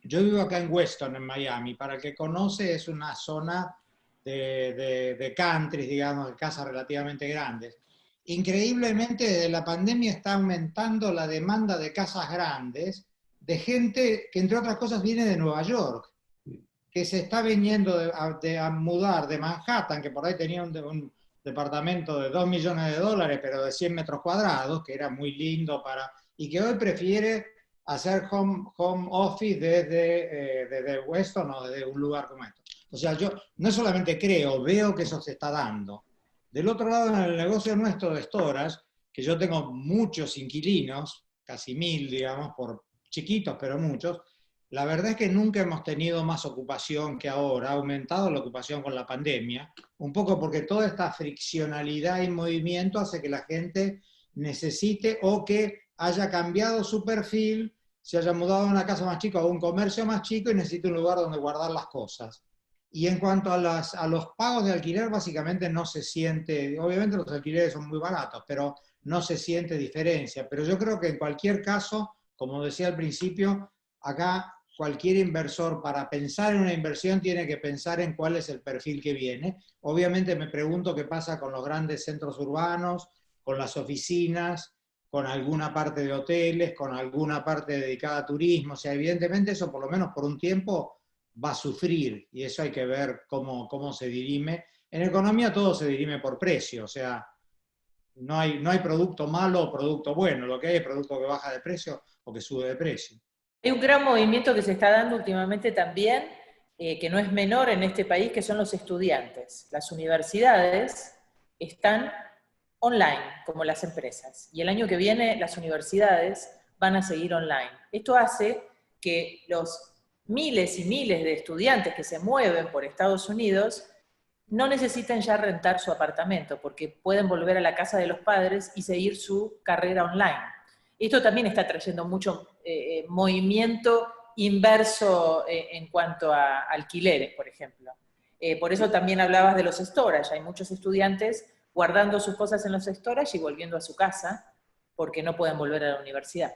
yo vivo acá en Weston, en Miami. Para el que conoce, es una zona de country, digamos, de casas relativamente grandes. Increíblemente, desde la pandemia está aumentando la demanda de casas grandes de gente que, entre otras cosas, viene de Nueva York, que se está viniendo a mudar de Manhattan, que por ahí tenía un departamento de $2 millones, pero de 100 metros cuadrados, que era muy lindo y que hoy prefiere hacer home office desde Weston o desde un lugar como esto. O sea, yo no solamente creo, veo que eso se está dando. Del otro lado, en el negocio nuestro de storage, que yo tengo muchos inquilinos, casi 1000, digamos, por chiquitos, pero muchos, la verdad es que nunca hemos tenido más ocupación que ahora. Ha aumentado la ocupación con la pandemia, un poco porque toda esta friccionalidad y movimiento hace que la gente necesite o que haya cambiado su perfil, se haya mudado a una casa más chica o a un comercio más chico y necesite un lugar donde guardar las cosas. Y en cuanto a los pagos de alquiler, básicamente no se siente, obviamente los alquileres son muy baratos, pero no se siente diferencia. Pero yo creo que en cualquier caso, como decía al principio, acá cualquier inversor para pensar en una inversión tiene que pensar en cuál es el perfil que viene. Obviamente me pregunto qué pasa con los grandes centros urbanos, con las oficinas, con alguna parte de hoteles, con alguna parte dedicada a turismo. O sea, evidentemente eso por lo menos por un tiempo va a sufrir, y eso hay que ver cómo se dirime. En economía todo se dirime por precio, o sea, no hay producto malo o producto bueno, lo que hay es producto que baja de precio o que sube de precio. Hay un gran movimiento que se está dando últimamente también, que no es menor en este país, que son los estudiantes. Las universidades están online, como las empresas, y el año que viene las universidades van a seguir online. Esto hace que los miles y miles de estudiantes que se mueven por Estados Unidos no necesiten ya rentar su apartamento, porque pueden volver a la casa de los padres y seguir su carrera online. Esto también está trayendo mucho movimiento inverso en cuanto a alquileres, por ejemplo. Por eso también hablabas de los storage. Hay muchos estudiantes guardando sus cosas en los storage y volviendo a su casa, porque no pueden volver a la universidad.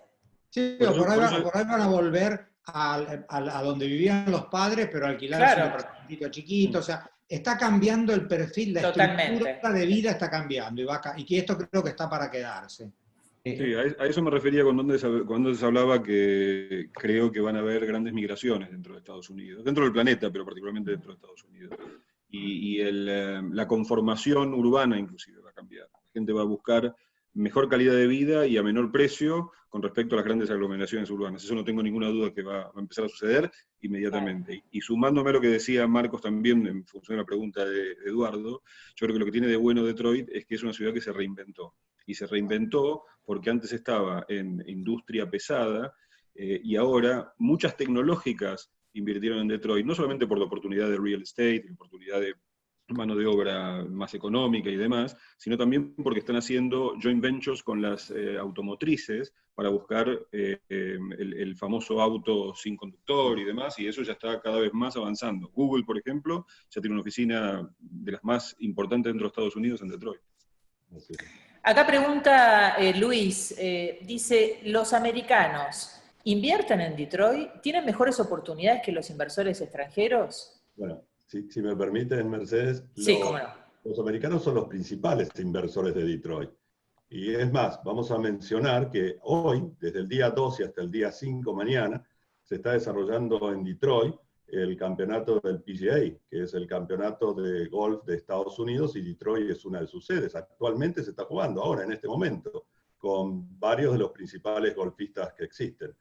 Sí, pero por ahí van a volver a donde vivían los padres, pero alquilar un apartamentito chiquito. O sea, está cambiando el perfil, la estructura de vida está cambiando, y que esto creo que está para quedarse. Sí, a eso me refería cuando se hablaba que creo que van a haber grandes migraciones dentro de Estados Unidos, dentro del planeta, pero particularmente dentro de Estados Unidos. Y la conformación urbana inclusive va a cambiar. La gente va a buscar mejor calidad de vida y a menor precio con respecto a las grandes aglomeraciones urbanas. Eso no tengo ninguna duda que va a empezar a suceder inmediatamente. Y sumándome a lo que decía Marcos también, en función de la pregunta de Eduardo, yo creo que lo que tiene de bueno Detroit es que es una ciudad que se reinventó. Y se reinventó porque antes estaba en industria pesada, y ahora muchas tecnológicas invirtieron en Detroit, no solamente por la oportunidad de real estate, la oportunidad de mano de obra más económica y demás, sino también porque están haciendo joint ventures con las automotrices para buscar el famoso auto sin conductor y demás, y eso ya está cada vez más avanzando. Google, por ejemplo, ya tiene una oficina de las más importantes dentro de Estados Unidos en Detroit. Acá pregunta Luis, dice, ¿los americanos invierten en Detroit? ¿Tienen mejores oportunidades que los inversores extranjeros? Bueno, si me permiten, Mercedes, sí, cómo no. Los americanos son los principales inversores de Detroit. Y es más, vamos a mencionar que hoy, desde el día 2 y hasta el día 5 mañana, se está desarrollando en Detroit el campeonato del PGA, que es el campeonato de golf de Estados Unidos, y Detroit es una de sus sedes. Actualmente se está jugando ahora, en este momento, con varios de los principales golfistas que existen.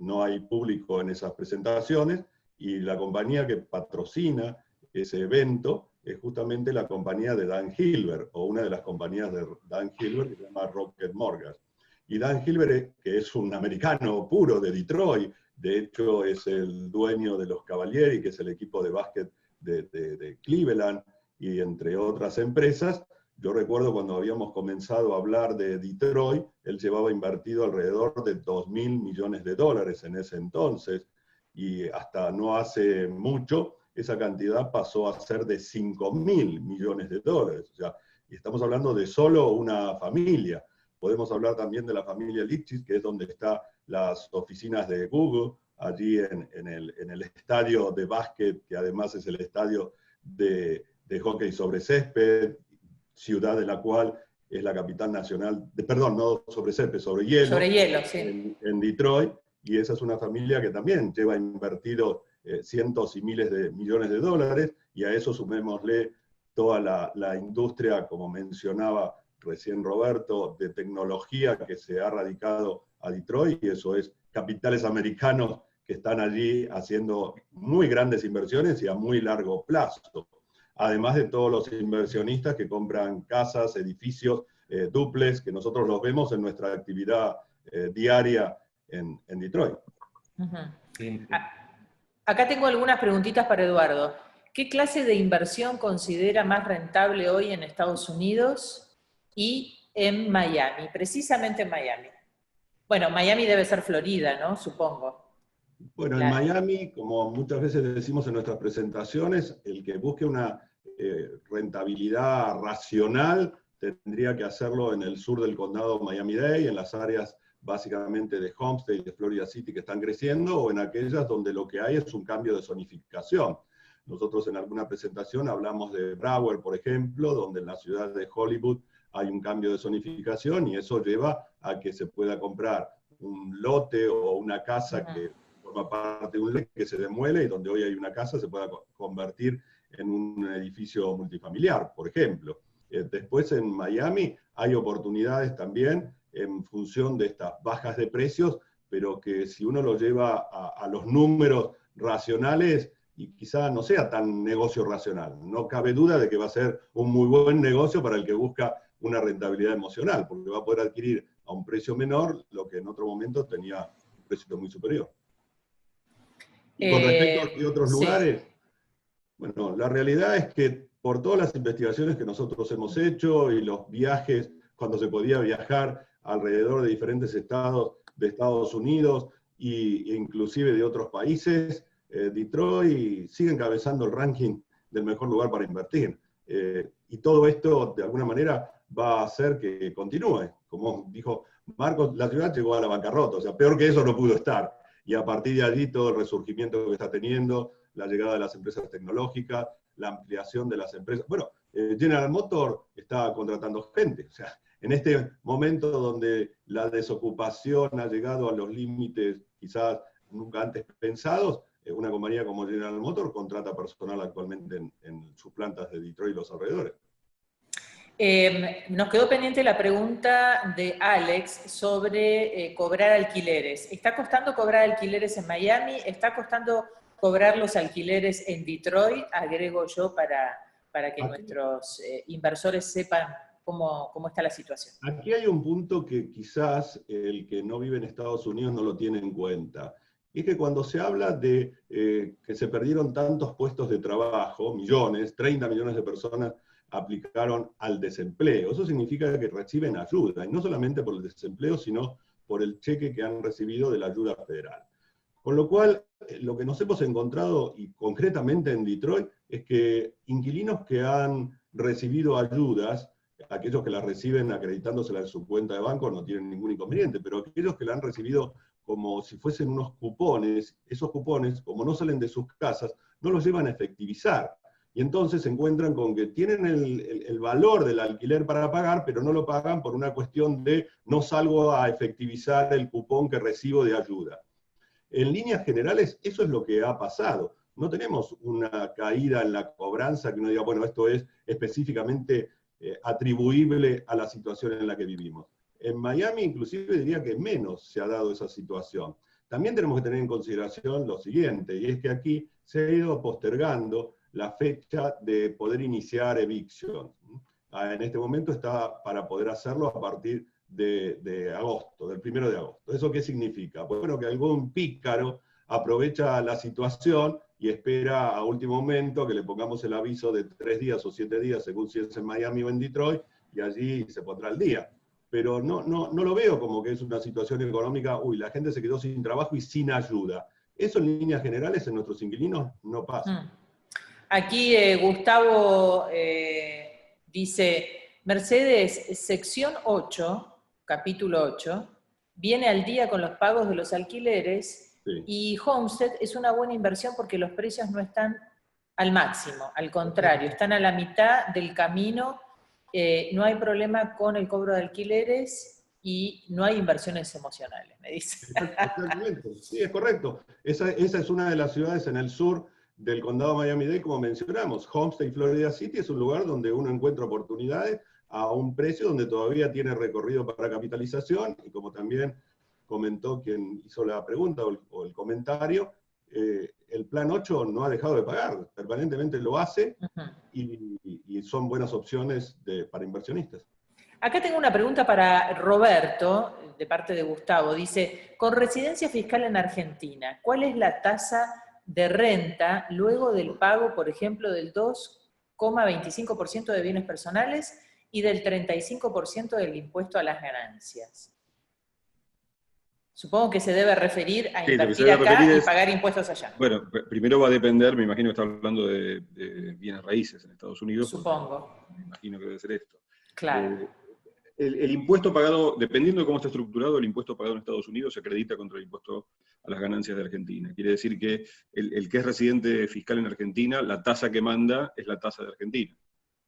No hay público en esas presentaciones, y la compañía que patrocina ese evento es justamente la compañía de Dan Gilbert, o una de las compañías de Dan Gilbert, que se llama Rocket Mortgage. Y Dan Gilbert, que es un americano puro de Detroit, de hecho es el dueño de los Cavalieri, que es el equipo de básquet de Cleveland, y entre otras empresas. Yo recuerdo cuando habíamos comenzado a hablar de Detroit, él llevaba invertido alrededor de $2.000 millones en ese entonces, y hasta no hace mucho esa cantidad pasó a ser de $5.000 millones. O sea, y estamos hablando de solo una familia. Podemos hablar también de la familia Lipschitz, que es donde están las oficinas de Google, allí en el estadio de básquet, que además es el estadio de hockey sobre césped, ciudad de la cual es la capital nacional, perdón, no sobre césped, sobre hielo. Sobre hielo, sí. En Detroit, y esa es una familia que también lleva invertido cientos y miles de millones de dólares, y a eso sumémosle toda la industria, como mencionaba recién Roberto, de tecnología que se ha radicado a Detroit, y eso es capitales americanos que están allí haciendo muy grandes inversiones y a muy largo plazo. Además de todos los inversionistas que compran casas, edificios, dúplex, que nosotros los vemos en nuestra actividad diaria en Detroit. Uh-huh. Acá tengo algunas preguntitas para Eduardo. ¿Qué clase de inversión considera más rentable hoy en Estados Unidos y en Miami? Precisamente en Miami. Bueno, Miami debe ser Florida, ¿no? Supongo. Bueno, claro. En Miami, como muchas veces decimos en nuestras presentaciones, el que busque una rentabilidad racional tendría que hacerlo en el sur del condado Miami-Dade, en las áreas básicamente de Homestead y de Florida City que están creciendo, o en aquellas donde lo que hay es un cambio de zonificación. Nosotros en alguna presentación hablamos de Broward, por ejemplo, donde en la ciudad de Hollywood hay un cambio de zonificación y eso lleva a que se pueda comprar un lote o una casa que forma parte de un lote que se demuele y donde hoy hay una casa se pueda convertir en un edificio multifamiliar, por ejemplo. Después en Miami hay oportunidades también en función de estas bajas de precios, pero que si uno lo lleva a los números racionales, y quizá no sea tan negocio racional. No cabe duda de que va a ser un muy buen negocio para el que busca una rentabilidad emocional, porque va a poder adquirir a un precio menor lo que en otro momento tenía un precio muy superior. Y con respecto a otros lugares, bueno, la realidad es que por todas las investigaciones que nosotros hemos hecho y los viajes, cuando se podía viajar alrededor de diferentes estados de Estados Unidos e inclusive de otros países, Detroit sigue encabezando el ranking del mejor lugar para invertir. Y todo esto, de alguna manera, va a hacer que continúe. Como dijo Marcos, la ciudad llegó a la bancarrota, o sea, peor que eso no pudo estar. Y a partir de allí todo el resurgimiento que está teniendo, la llegada de las empresas tecnológicas, la ampliación de las empresas. Bueno, General Motors está contratando gente. O sea, en este momento donde la desocupación ha llegado a los límites quizás nunca antes pensados, una compañía como General Motors contrata personal actualmente en sus plantas de Detroit y los alrededores. Nos quedó pendiente la pregunta de Alex sobre cobrar alquileres. ¿Está costando cobrar alquileres en Miami? ¿Está costando cobrar los alquileres en Detroit? Agrego yo para que nuestros inversores sepan cómo está la situación. Aquí hay un punto que quizás el que no vive en Estados Unidos no lo tiene en cuenta. Y es que cuando se habla de que se perdieron tantos puestos de trabajo, millones, 30 millones de personas aplicaron al desempleo. Eso significa que reciben ayuda, y no solamente por el desempleo, sino por el cheque que han recibido de la ayuda federal. Con lo cual, lo que nos hemos encontrado, y concretamente en Detroit, es que inquilinos que han recibido ayudas, aquellos que las reciben acreditándoselas en su cuenta de banco no tienen ningún inconveniente, pero aquellos que la han recibido como si fuesen unos cupones, esos cupones, como no salen de sus casas, no los llevan a efectivizar. Y entonces se encuentran con que tienen el valor del alquiler para pagar, pero no lo pagan por una cuestión de no salgo a efectivizar el cupón que recibo de ayuda. En líneas generales, eso es lo que ha pasado. No tenemos una caída en la cobranza que uno diga, bueno, esto es específicamente atribuible a la situación en la que vivimos. En Miami, inclusive, diría que menos se ha dado esa situación. También tenemos que tener en consideración lo siguiente, y es que aquí se ha ido postergando la fecha de poder iniciar eviction. En este momento está para poder hacerlo a partir de agosto, del 1 de agosto. ¿Eso qué significa? Bueno, que algún pícaro aprovecha la situación y espera a último momento que le pongamos el aviso de 3 días o 7 días, según si es en Miami o en Detroit, y allí se pondrá al día. Pero no lo veo como que es una situación económica, uy, la gente se quedó sin trabajo y sin ayuda. Eso en líneas generales en nuestros inquilinos no pasa. Aquí Gustavo dice, Mercedes, sección 8, capítulo 8, viene al día con los pagos de los alquileres, sí. Y Homestead es una buena inversión porque los precios no están al máximo, al contrario, están a la mitad del camino, no hay problema con el cobro de alquileres y no hay inversiones emocionales, me dice. Exactamente, sí, es correcto. Esa es una de las ciudades en el sur del condado Miami-Dade, como mencionamos. Homestead y Florida City es un lugar donde uno encuentra oportunidades a un precio donde todavía tiene recorrido para capitalización, y como también comentó quien hizo la pregunta o el comentario, el plan 8 no ha dejado de pagar, permanentemente lo hace, y son buenas opciones para inversionistas. Acá tengo una pregunta para Roberto, de parte de Gustavo. Dice, con residencia fiscal en Argentina, ¿cuál es la tasa de renta luego del pago, por ejemplo, del 2,25% de bienes personales y del 35% del impuesto a las ganancias? Supongo que se debe referir a invertir acá y pagar impuestos allá. Bueno, primero va a depender, me imagino que está hablando de bienes raíces en Estados Unidos. Supongo. Me imagino que debe ser esto. Claro. el impuesto pagado, dependiendo de cómo está estructurado, el impuesto pagado en Estados Unidos se acredita contra el impuesto a las ganancias de Argentina. Quiere decir que el que es residente fiscal en Argentina, la tasa que manda es la tasa de Argentina,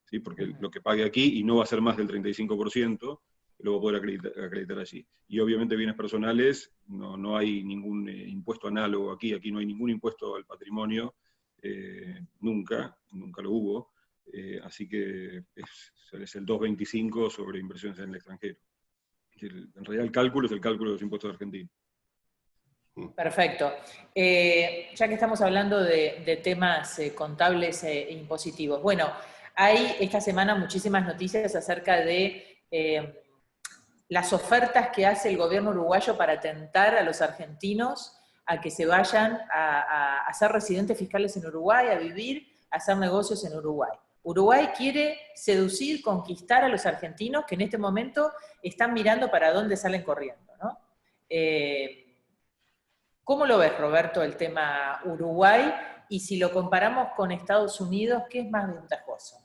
¿sí? Porque lo que pague aquí, y no va a ser más del 35%, lo va a poder acreditar allí. Y obviamente bienes personales, no hay ningún impuesto análogo aquí no hay ningún impuesto al patrimonio, nunca lo hubo. Así que es el 2.25 sobre inversiones en el extranjero. En realidad el cálculo es el cálculo de los impuestos de Argentina. Perfecto. Ya que estamos hablando de temas contables e impositivos, bueno, hay esta semana muchísimas noticias acerca de las ofertas que hace el gobierno uruguayo para tentar a los argentinos a que se vayan a ser residentes fiscales en Uruguay, a vivir, a hacer negocios en Uruguay. Uruguay quiere seducir, conquistar a los argentinos que en este momento están mirando para dónde salen corriendo, ¿no? ¿Cómo lo ves, Roberto, el tema Uruguay? Y si lo comparamos con Estados Unidos, ¿qué es más ventajoso?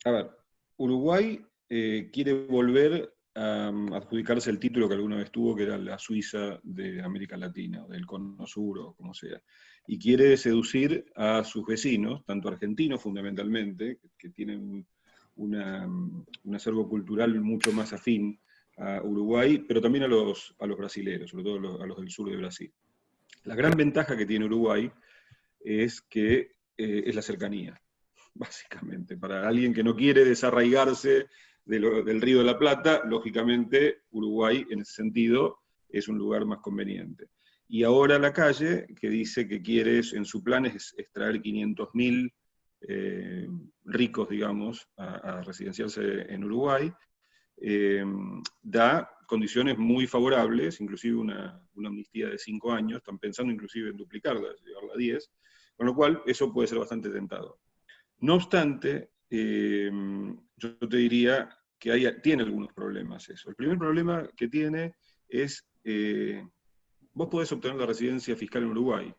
A ver, Uruguay quiere volver a adjudicarse el título que alguna vez tuvo, que era la Suiza de América Latina, o del Cono Sur, o como sea. Y quiere seducir a sus vecinos, tanto argentinos fundamentalmente, que tienen un acervo cultural mucho más afín a Uruguay, pero también a los brasileros, sobre todo a los del sur de Brasil. La gran ventaja que tiene Uruguay es que es la cercanía, básicamente. Para alguien que no quiere desarraigarse del Río de la Plata, lógicamente Uruguay en ese sentido es un lugar más conveniente. Y ahora la Calle, que dice que quiere, en su plan es traer 500.000 ricos, digamos, a residenciarse en Uruguay, da condiciones muy favorables, inclusive una amnistía de 5 años, están pensando inclusive en duplicarla, llevarla a 10, con lo cual eso puede ser bastante tentador. No obstante, yo te diría que tiene algunos problemas eso. El primer problema que tiene es, vos podés obtener la residencia fiscal en Uruguay,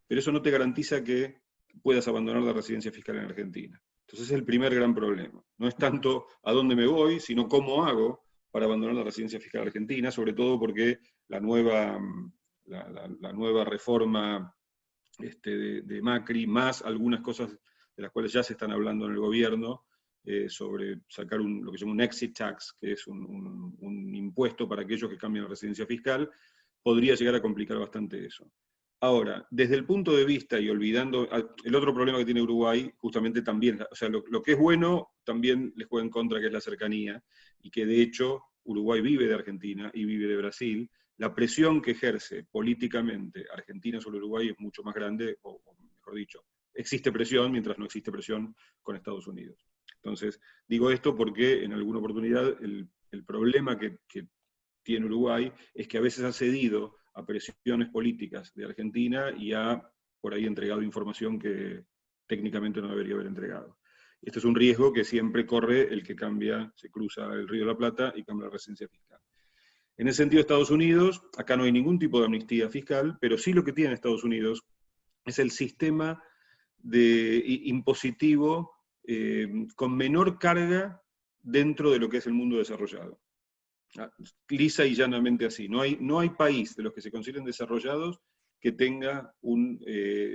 pero eso no te garantiza que puedas abandonar la residencia fiscal en Argentina. Entonces es el primer gran problema. No es tanto a dónde me voy, sino cómo hago para abandonar la residencia fiscal argentina, sobre todo porque la nueva reforma de Macri, más algunas cosas de las cuales ya se están hablando en el gobierno, sobre sacar lo que se llama un exit tax, que es un impuesto para aquellos que cambian la residencia fiscal, podría llegar a complicar bastante eso. Ahora, desde el punto de vista, y olvidando, el otro problema que tiene Uruguay, justamente también, o sea, lo que es bueno, también les juega en contra, que es la cercanía, y que de hecho Uruguay vive de Argentina y vive de Brasil. La presión que ejerce políticamente Argentina sobre Uruguay es mucho más grande, o mejor dicho, existe presión mientras no existe presión con Estados Unidos. Entonces, digo esto porque en alguna oportunidad el problema que tiene Uruguay es que a veces ha cedido a presiones políticas de Argentina y ha por ahí entregado información que técnicamente no debería haber entregado. Este es un riesgo que siempre corre el que se cruza el Río de la Plata y cambia la residencia fiscal. En ese sentido, Estados Unidos, acá no hay ningún tipo de amnistía fiscal, pero sí lo que tiene Estados Unidos es el sistema impositivo con menor carga dentro de lo que es el mundo desarrollado. Lisa y llanamente así. No hay país de los que se consideren desarrollados que tenga un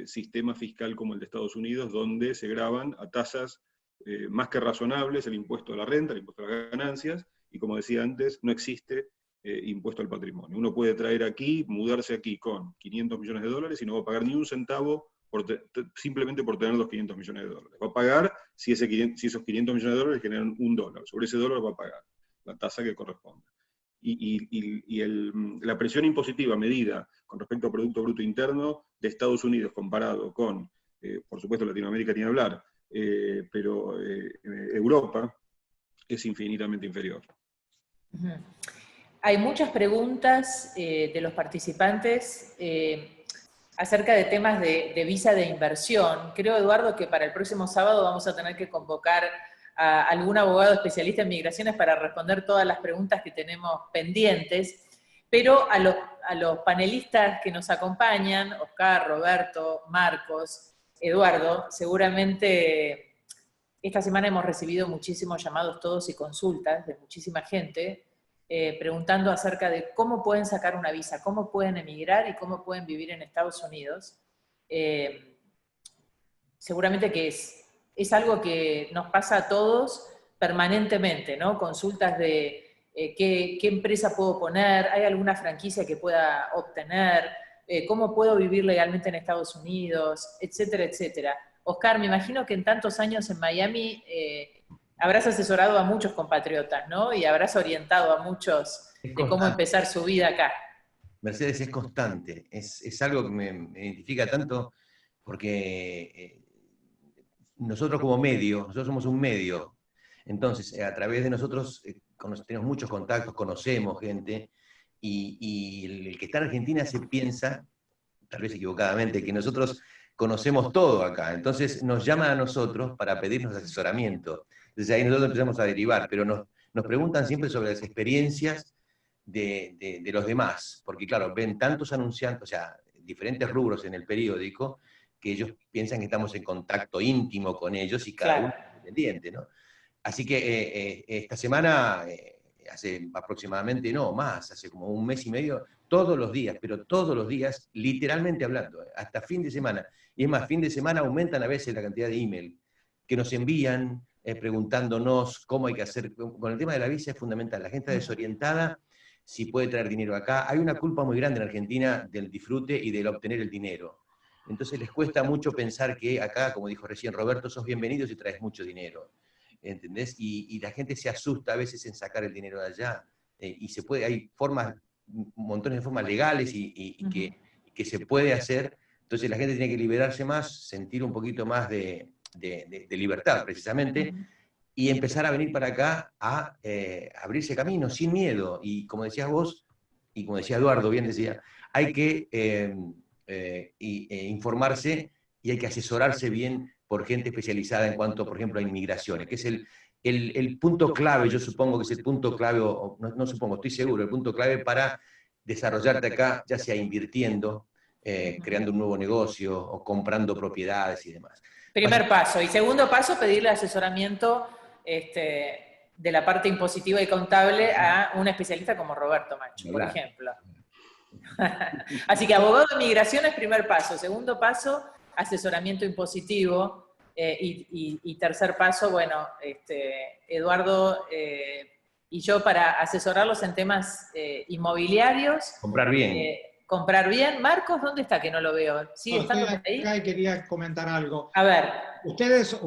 sistema fiscal como el de Estados Unidos, donde se graban a tasas más que razonables el impuesto a la renta, el impuesto a las ganancias, y como decía antes, no existe impuesto al patrimonio. Uno puede traer aquí, mudarse aquí con 500 millones de dólares y no va a pagar ni un centavo simplemente por tener los 500 millones de dólares. Va a pagar si esos 500 millones de dólares generan $1. Sobre ese dólar va a pagar la tasa que corresponda. La presión impositiva medida con respecto al Producto Bruto Interno de Estados Unidos comparado con, por supuesto Latinoamérica ni hablar, pero Europa, es infinitamente inferior. Hay muchas preguntas de los participantes acerca de temas de visa de inversión. Creo, Eduardo, que para el próximo sábado vamos a tener que convocar a algún abogado especialista en migraciones para responder todas las preguntas que tenemos pendientes, pero a los panelistas que nos acompañan, Oscar, Roberto, Marcos, Eduardo, seguramente esta semana hemos recibido muchísimos llamados todos y consultas de muchísima gente preguntando acerca de cómo pueden sacar una visa, cómo pueden emigrar y cómo pueden vivir en Estados Unidos. Seguramente que es algo que nos pasa a todos permanentemente, ¿no? Consultas de qué empresa puedo poner, hay alguna franquicia que pueda obtener, cómo puedo vivir legalmente en Estados Unidos, etcétera, etcétera. Oscar, me imagino que en tantos años en Miami habrás asesorado a muchos compatriotas, ¿no? Y habrás orientado a muchos de cómo empezar su vida acá. Mercedes, es constante, es algo que me identifica tanto porque nosotros como medio, nosotros somos un medio, entonces a través de nosotros tenemos muchos contactos, conocemos gente, y el que está en Argentina se piensa, tal vez equivocadamente, que nosotros conocemos todo acá, entonces nos llaman a nosotros para pedirnos asesoramiento. Entonces ahí nosotros empezamos a derivar, pero nos preguntan siempre sobre las experiencias de los demás, porque claro, ven tantos anunciantes, o sea, diferentes rubros en el periódico, que ellos piensan que estamos en contacto íntimo con ellos y cada uno es independiente, ¿no? Así que esta semana, hace aproximadamente, no, más, hace como un mes y medio, todos los días, pero todos los días, literalmente hablando, hasta fin de semana. Y es más, fin de semana aumentan a veces la cantidad de email que nos envían preguntándonos cómo hay que hacer. Con el tema de la visa es fundamental. La gente desorientada, si puede traer dinero acá. Hay una culpa muy grande en Argentina del disfrute y del obtener el dinero. Entonces les cuesta mucho pensar que acá, como dijo recién Roberto, sos bienvenido si traes mucho dinero. ¿Entendés? Y la gente se asusta a veces en sacar el dinero de allá. Y se puede, hay formas, montones de formas legales que se puede hacer. Entonces la gente tiene que liberarse más, sentir un poquito más de libertad, precisamente, y empezar a venir para acá a abrirse camino, sin miedo. Y como decías vos, y como decía Eduardo, bien decía, hay que informarse y hay que asesorarse bien por gente especializada en cuanto, por ejemplo, a inmigraciones, que es el punto clave, yo supongo que es el punto clave, o no supongo, estoy seguro, el punto clave para desarrollarte acá, ya sea invirtiendo, creando un nuevo negocio o comprando propiedades y demás. Primer paso. Y segundo paso, pedirle asesoramiento de la parte impositiva y contable a un especialista como Roberto Macho, por ejemplo. Así que abogado de migraciones, primer paso. Segundo paso, asesoramiento impositivo. Y tercer paso, bueno, Eduardo y yo para asesorarlos en temas inmobiliarios. Comprar bien. Comprar bien. Marcos, ¿dónde está? Que no lo veo. ¿Sigue estando por ahí? Acá y quería comentar algo. A ver. Ustedes,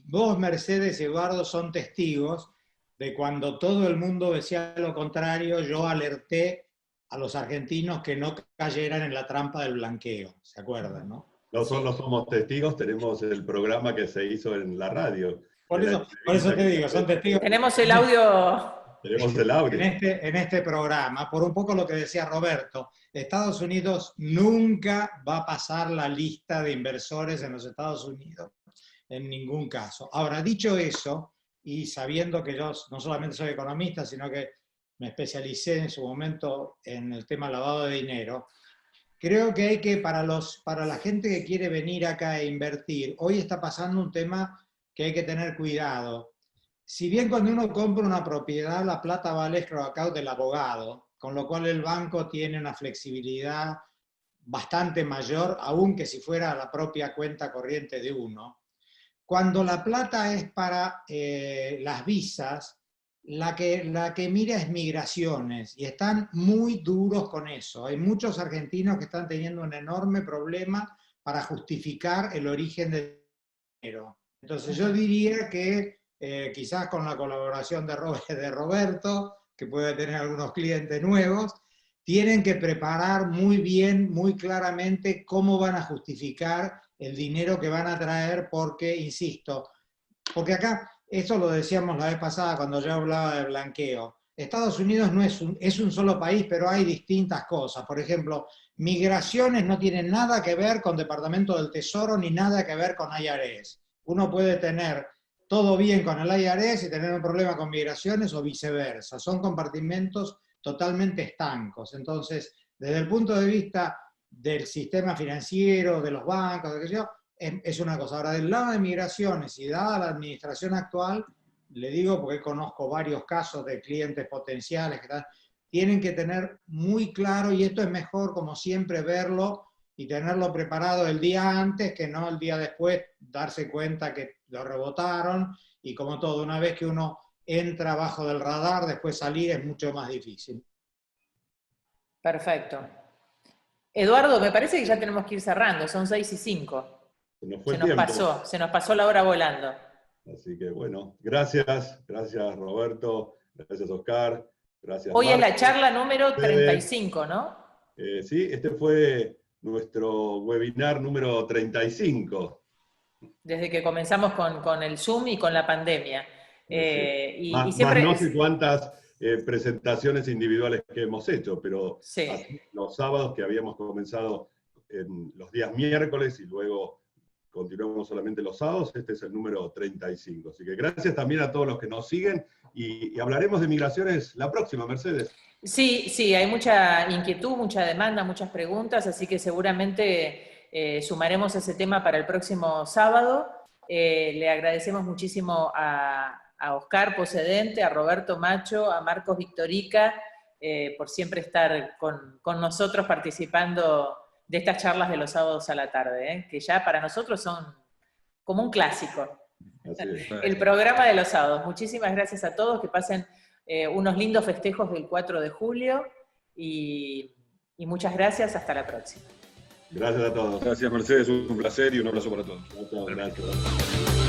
vos, Mercedes y Eduardo, son testigos de cuando todo el mundo decía lo contrario, yo alerté a los argentinos que no cayeran en la trampa del blanqueo. ¿Se acuerdan, no? No solo somos testigos, tenemos el programa que se hizo en la radio. Por eso te digo, son testigos. Tenemos el audio. Tenemos el audio. En este programa, por un poco lo que decía Roberto, Estados Unidos nunca va a pasar la lista de inversores en los Estados Unidos, en ningún caso. Ahora, dicho eso, y sabiendo que yo no solamente soy economista, sino que me especialicé en su momento en el tema lavado de dinero, creo que hay que, para la gente que quiere venir acá e invertir, hoy está pasando un tema que hay que tener cuidado. Si bien cuando uno compra una propiedad, la plata va al escrow account del abogado, con lo cual el banco tiene una flexibilidad bastante mayor, aun que si fuera la propia cuenta corriente de uno. Cuando la plata es para las visas, la que mira es migraciones, y están muy duros con eso. Hay muchos argentinos que están teniendo un enorme problema para justificar el origen del dinero. Entonces yo diría que quizás con la colaboración de Roberto, que puede tener algunos clientes nuevos, tienen que preparar muy bien, muy claramente cómo van a justificar el dinero que van a traer, porque, insisto, porque acá, eso lo decíamos la vez pasada cuando yo hablaba de blanqueo, Estados Unidos no es un solo país, pero hay distintas cosas. Por ejemplo, migraciones no tienen nada que ver con Departamento del Tesoro ni nada que ver con IRS. Uno puede tener todo bien con el IRS y tener un problema con migraciones o viceversa. Son compartimentos totalmente estancos. Entonces, desde el punto de vista del sistema financiero, de los bancos, es una cosa. Ahora, del lado de migraciones y dada la administración actual, le digo porque conozco varios casos de clientes potenciales que tienen que tener muy claro, y esto es mejor como siempre verlo y tenerlo preparado el día antes que no el día después, darse cuenta que lo rebotaron, y como todo, una vez que uno entra bajo del radar, después salir es mucho más difícil. Perfecto. Eduardo, me parece que ya tenemos que ir cerrando, son 6:05. Se nos pasó la hora volando. Así que bueno, gracias Roberto, gracias Oscar, gracias Hoy Marcos. Es la charla número 35, ¿no? Sí, este fue nuestro webinar número 35. Desde que comenzamos con el Zoom y con la pandemia. Y siempre más no sé cuántas presentaciones individuales que hemos hecho, pero sí. Los sábados que habíamos comenzado en los días miércoles y luego continuamos solamente los sábados, este es el número 35. Así que gracias también a todos los que nos siguen y hablaremos de migraciones la próxima, Mercedes. Sí, hay mucha inquietud, mucha demanda, muchas preguntas, así que seguramente sumaremos ese tema para el próximo sábado. Le agradecemos muchísimo a Oscar Pocedente, a Roberto Macho, a Marcos Victorica, por siempre estar con nosotros participando de estas charlas de los sábados a la tarde, que ya para nosotros son como un clásico. El programa de los sábados. Muchísimas gracias a todos, que pasen unos lindos festejos del 4 de julio, y muchas gracias, hasta la próxima. Gracias a todos. Gracias Mercedes, un placer y un abrazo para todos. Gracias.